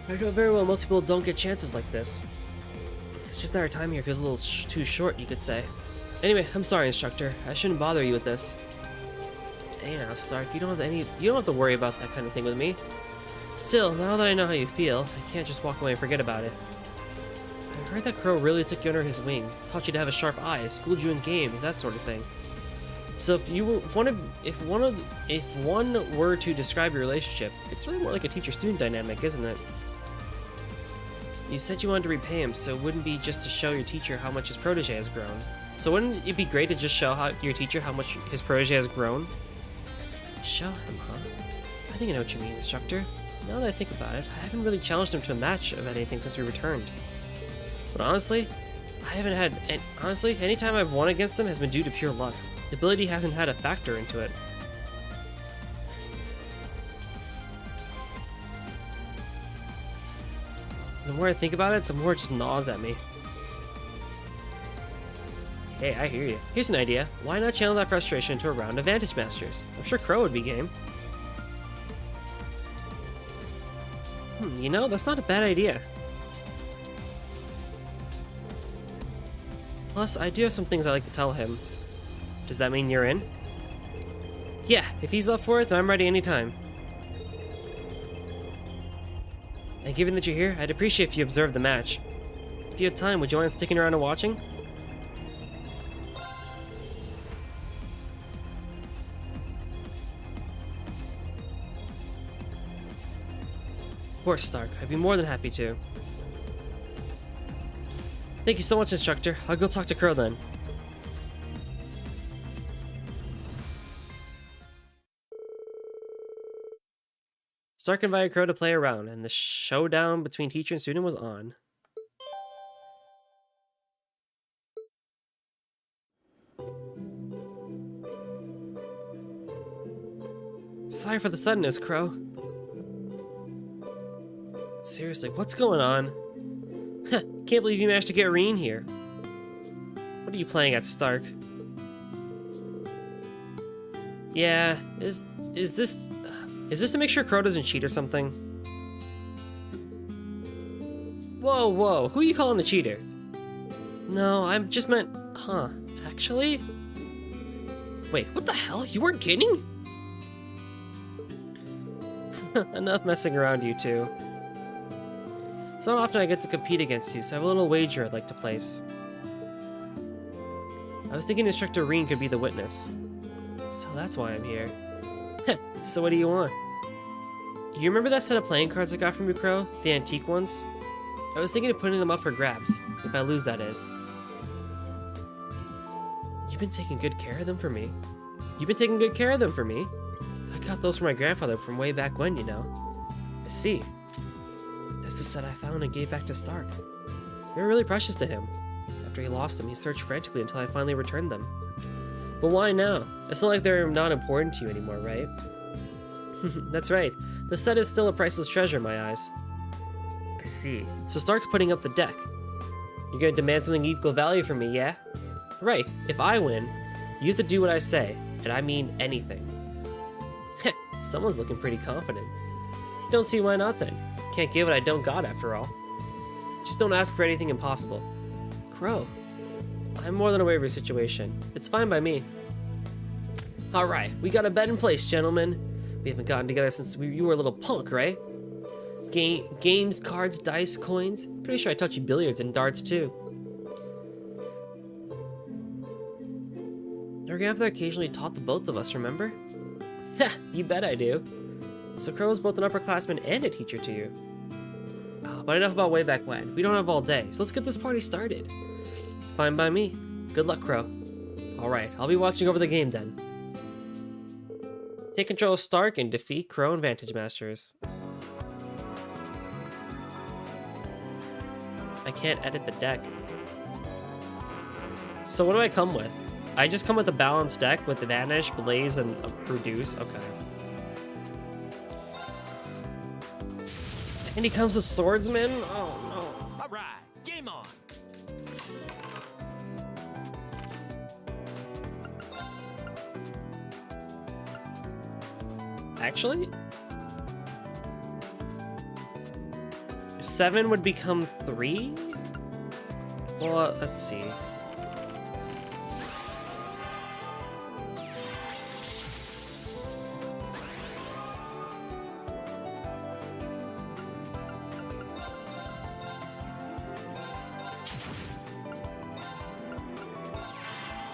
I know very well most people don't get chances like this. It's just that our time here feels a little too short, you could say. Anyway, I'm sorry, Instructor. I shouldn't bother you with this. Hey now, Stark, you don't have to worry about that kind of thing with me. Still, now that I know how you feel, I can't just walk away and forget about it. I heard that Crow really took you under his wing, taught you to have a sharp eye, schooled you in games, that sort of thing. So if one were to describe your relationship, it's really more like a teacher-student dynamic, isn't it? You said you wanted to repay him, so it wouldn't be just to show your teacher how much his protege has grown. So wouldn't it be great to just show your teacher how much his protege has grown? Show him, huh? I think I know what you mean, Instructor. Now that I think about it, I haven't really challenged him to a match of anything since we returned. But honestly, any time I've won against him has been due to pure luck. The ability hasn't had a factor into it. The more I think about it, the more it just gnaws at me. Hey, I hear you. Here's an idea. Why not channel that frustration into a round of Vantage Masters? I'm sure Crow would be game. You know, that's not a bad idea. Plus, I do have some things I'd like to tell him. Does that mean you're in? Yeah, if he's up for it, then I'm ready anytime. And given that you're here, I'd appreciate if you observed the match. If you had time, would you mind sticking around and watching? Of course, Stark. I'd be more than happy to. Thank you so much, Instructor. I'll go talk to Crow then. Stark invited Crow to play around, and the showdown between teacher and student was on. Sorry for the suddenness, Crow. Seriously, what's going on? Heh, can't believe you managed to get Rean here. What are you playing at, Stark? Yeah, is this to make sure Crow doesn't cheat or something? Whoa, who are you calling a cheater? No, I just meant, actually? Wait, what the hell? You weren't kidding? Enough messing around, you two. It's not often I get to compete against you, so I have a little wager I'd like to place. I was thinking Instructor Rean could be the witness. So that's why I'm here. So what do you want? You remember that set of playing cards I got from you, Crow? The antique ones? I was thinking of putting them up for grabs. If I lose, that is. You've been taking good care of them for me. I got those from my grandfather from way back when, you know. I see. That's the set I found and gave back to Stark. They were really precious to him. After he lost them, he searched frantically until I finally returned them. But why now? It's not like they're not important to you anymore, right? That's right. The set is still a priceless treasure in my eyes. I see. So Stark's putting up the deck. You're gonna demand something equal value from me, yeah? Right, if I win, you have to do what I say, and I mean anything. Heh, someone's looking pretty confident. Don't see why not then. Can't give what I don't got after all. Just don't ask for anything impossible. Crow, I'm more than aware of your situation. It's fine by me. Alright, we got a bet in place, gentlemen. We haven't gotten together since you were a little punk, right? Games, cards, dice, coins. Pretty sure I taught you billiards and darts too. Your grandfather occasionally taught the both of us, remember? Ha, you bet I do. So Crow's both an upperclassman and a teacher to you. But enough about way back when. We don't have all day, so let's get this party started. Fine by me. Good luck, Crow. Alright, I'll be watching over the game then. Take control of Stark and defeat Crow and Vantage Masters. I can't edit the deck. So what do I come with? I just come with a balanced deck with Vanish, Blaze, and Reduce. Okay. And he comes with Swordsman? Oh no. Alright, game on! Actually? 7 would become 3? Well, let's see.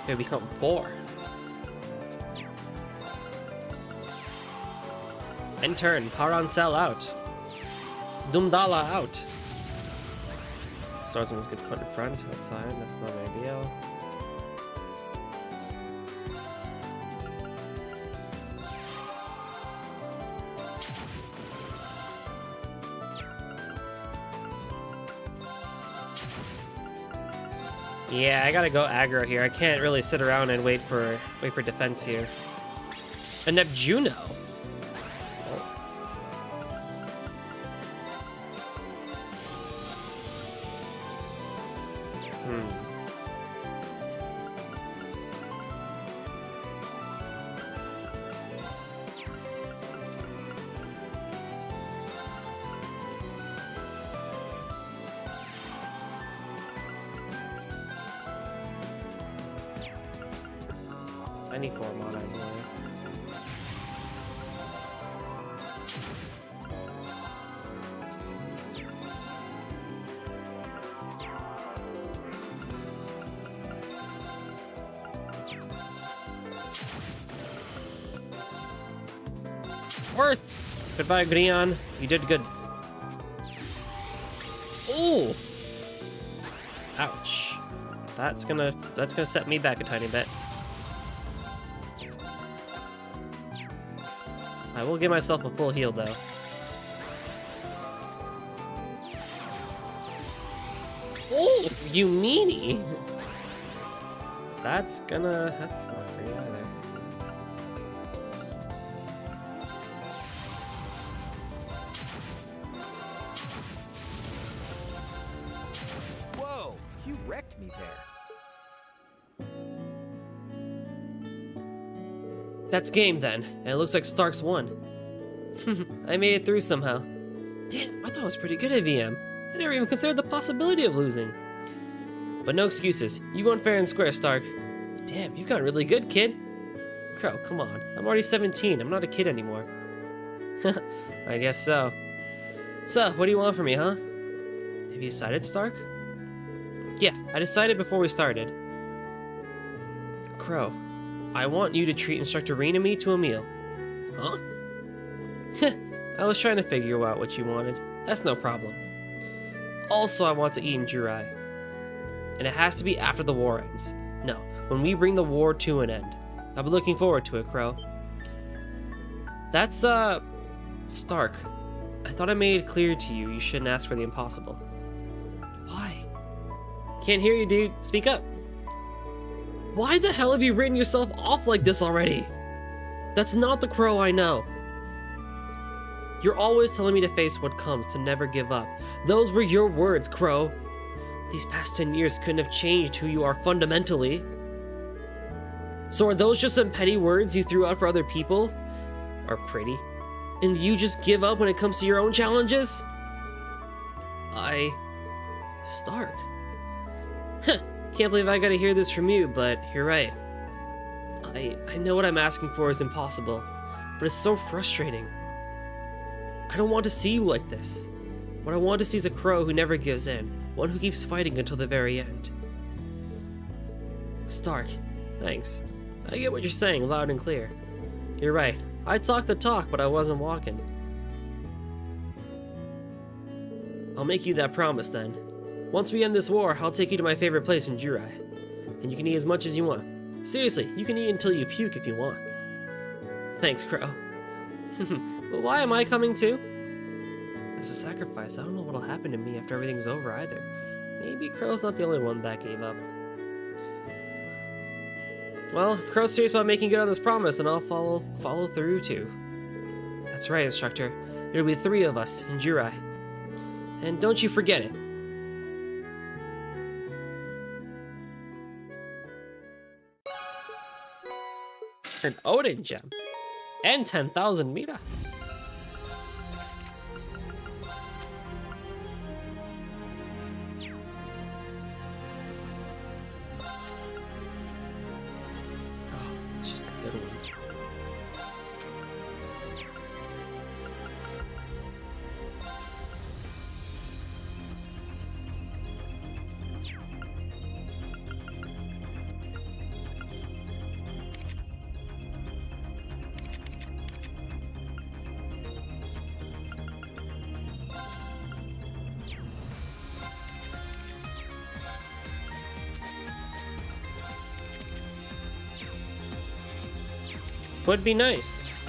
It become 4. End turn. Power on Cell out. Doomdala out. Swordsman's good to put in front. Outside. That's not ideal. Yeah, I gotta go aggro here. I can't really sit around and wait for defense here. A Neptuno. I need 4 mana, I believe. Worth! Goodbye, Rean. You did good. Oh! Ouch. That's gonna set me back a tiny bit. I will give myself a full heal though. Oh, you meanie! That's not great either. Whoa, you wrecked me there. That's game then, and it looks like Stark's won. I made it through somehow. Damn, I thought I was pretty good at VM. I never even considered the possibility of losing. But no excuses. You won fair and square, Stark. Damn, you've gotten really good, kid. Crow, come on. I'm already 17. I'm not a kid anymore. I guess so. So, what do you want from me, huh? Have you decided, Stark? Yeah, I decided before we started. Crow, I want you to treat Instructor Rean and me to a meal. Huh? I was trying to figure out what you wanted. That's no problem. Also, I want to eat in Jurai. And it has to be after the war ends. No, when we bring the war to an end. I'll be looking forward to it, Crow. That's, Stark. I thought I made it clear to you shouldn't ask for the impossible. Why? Can't hear you, dude. Speak up. Why the hell have you written yourself off like this already? That's not the Crow I know. You're always telling me to face what comes, to never give up. Those were your words, Crow. These past 10 years couldn't have changed who you are fundamentally. So are those just some petty words you threw out for other people? Are pretty? And you just give up when it comes to your own challenges? Stark. Can't believe I gotta hear this from you, but you're right. I know what I'm asking for is impossible, but it's so frustrating. I don't want to see you like this. What I want to see is a Crow who never gives in, one who keeps fighting until the very end. Stark, thanks. I get what you're saying loud and clear. You're right. I talked the talk, but I wasn't walking. I'll make you that promise then. Once we end this war, I'll take you to my favorite place in Jurai. And you can eat as much as you want. Seriously, you can eat until you puke if you want. Thanks, Crow. But why am I coming too? As a sacrifice, I don't know what'll happen to me after everything's over either. Maybe Crow's not the only one that gave up. Well, if Crow's serious about making good on this promise, then I'll follow through too. That's right, Instructor. There'll be 3 of us in Jurai. And don't you forget it. An Odin gem. And 10,000 Mira. It's just a good one. Would be nice.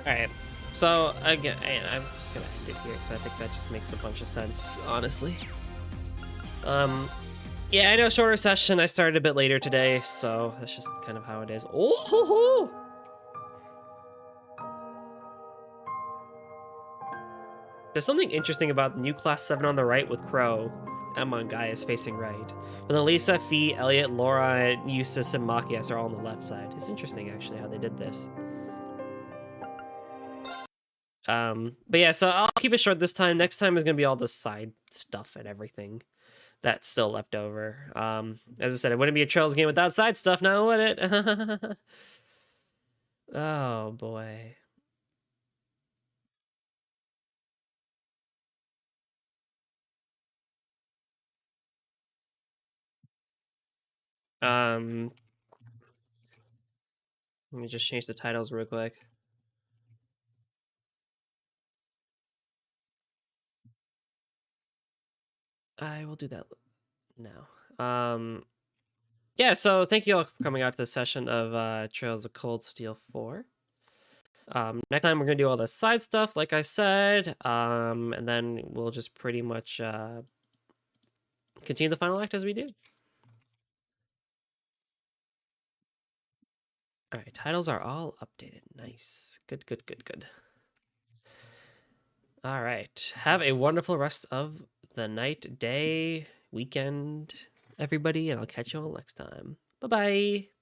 Alright, so again, I'm just gonna end it here because I think that just makes a bunch of sense, honestly. Yeah, I know, shorter session. I started a bit later today, so that's just kind of how it is. Oh, ho, ho. There's something interesting about the new Class 7 on the right with Crow. Emma and Guy is facing right. But then Lisa, Fee, Elliot, Laura, Eustace, and Machias are all on the left side. It's interesting, actually, how they did this. But yeah, so I'll keep it short this time. Next time is going to be all the side stuff and everything that's still left over. As I said, it wouldn't be a Trails game without side stuff now, would it? Oh, boy. Let me just change the titles real quick. I will do that now. Yeah, so thank you all for coming out to this session of Trails of Cold Steel 4. Next time we're gonna do all the side stuff, like I said, and then we'll just pretty much continue the final act as we do. All right, titles are all updated. Nice. Good, good, good, good. All right. Have a wonderful rest of the night, day, weekend, everybody, and I'll catch you all next time. Bye-bye.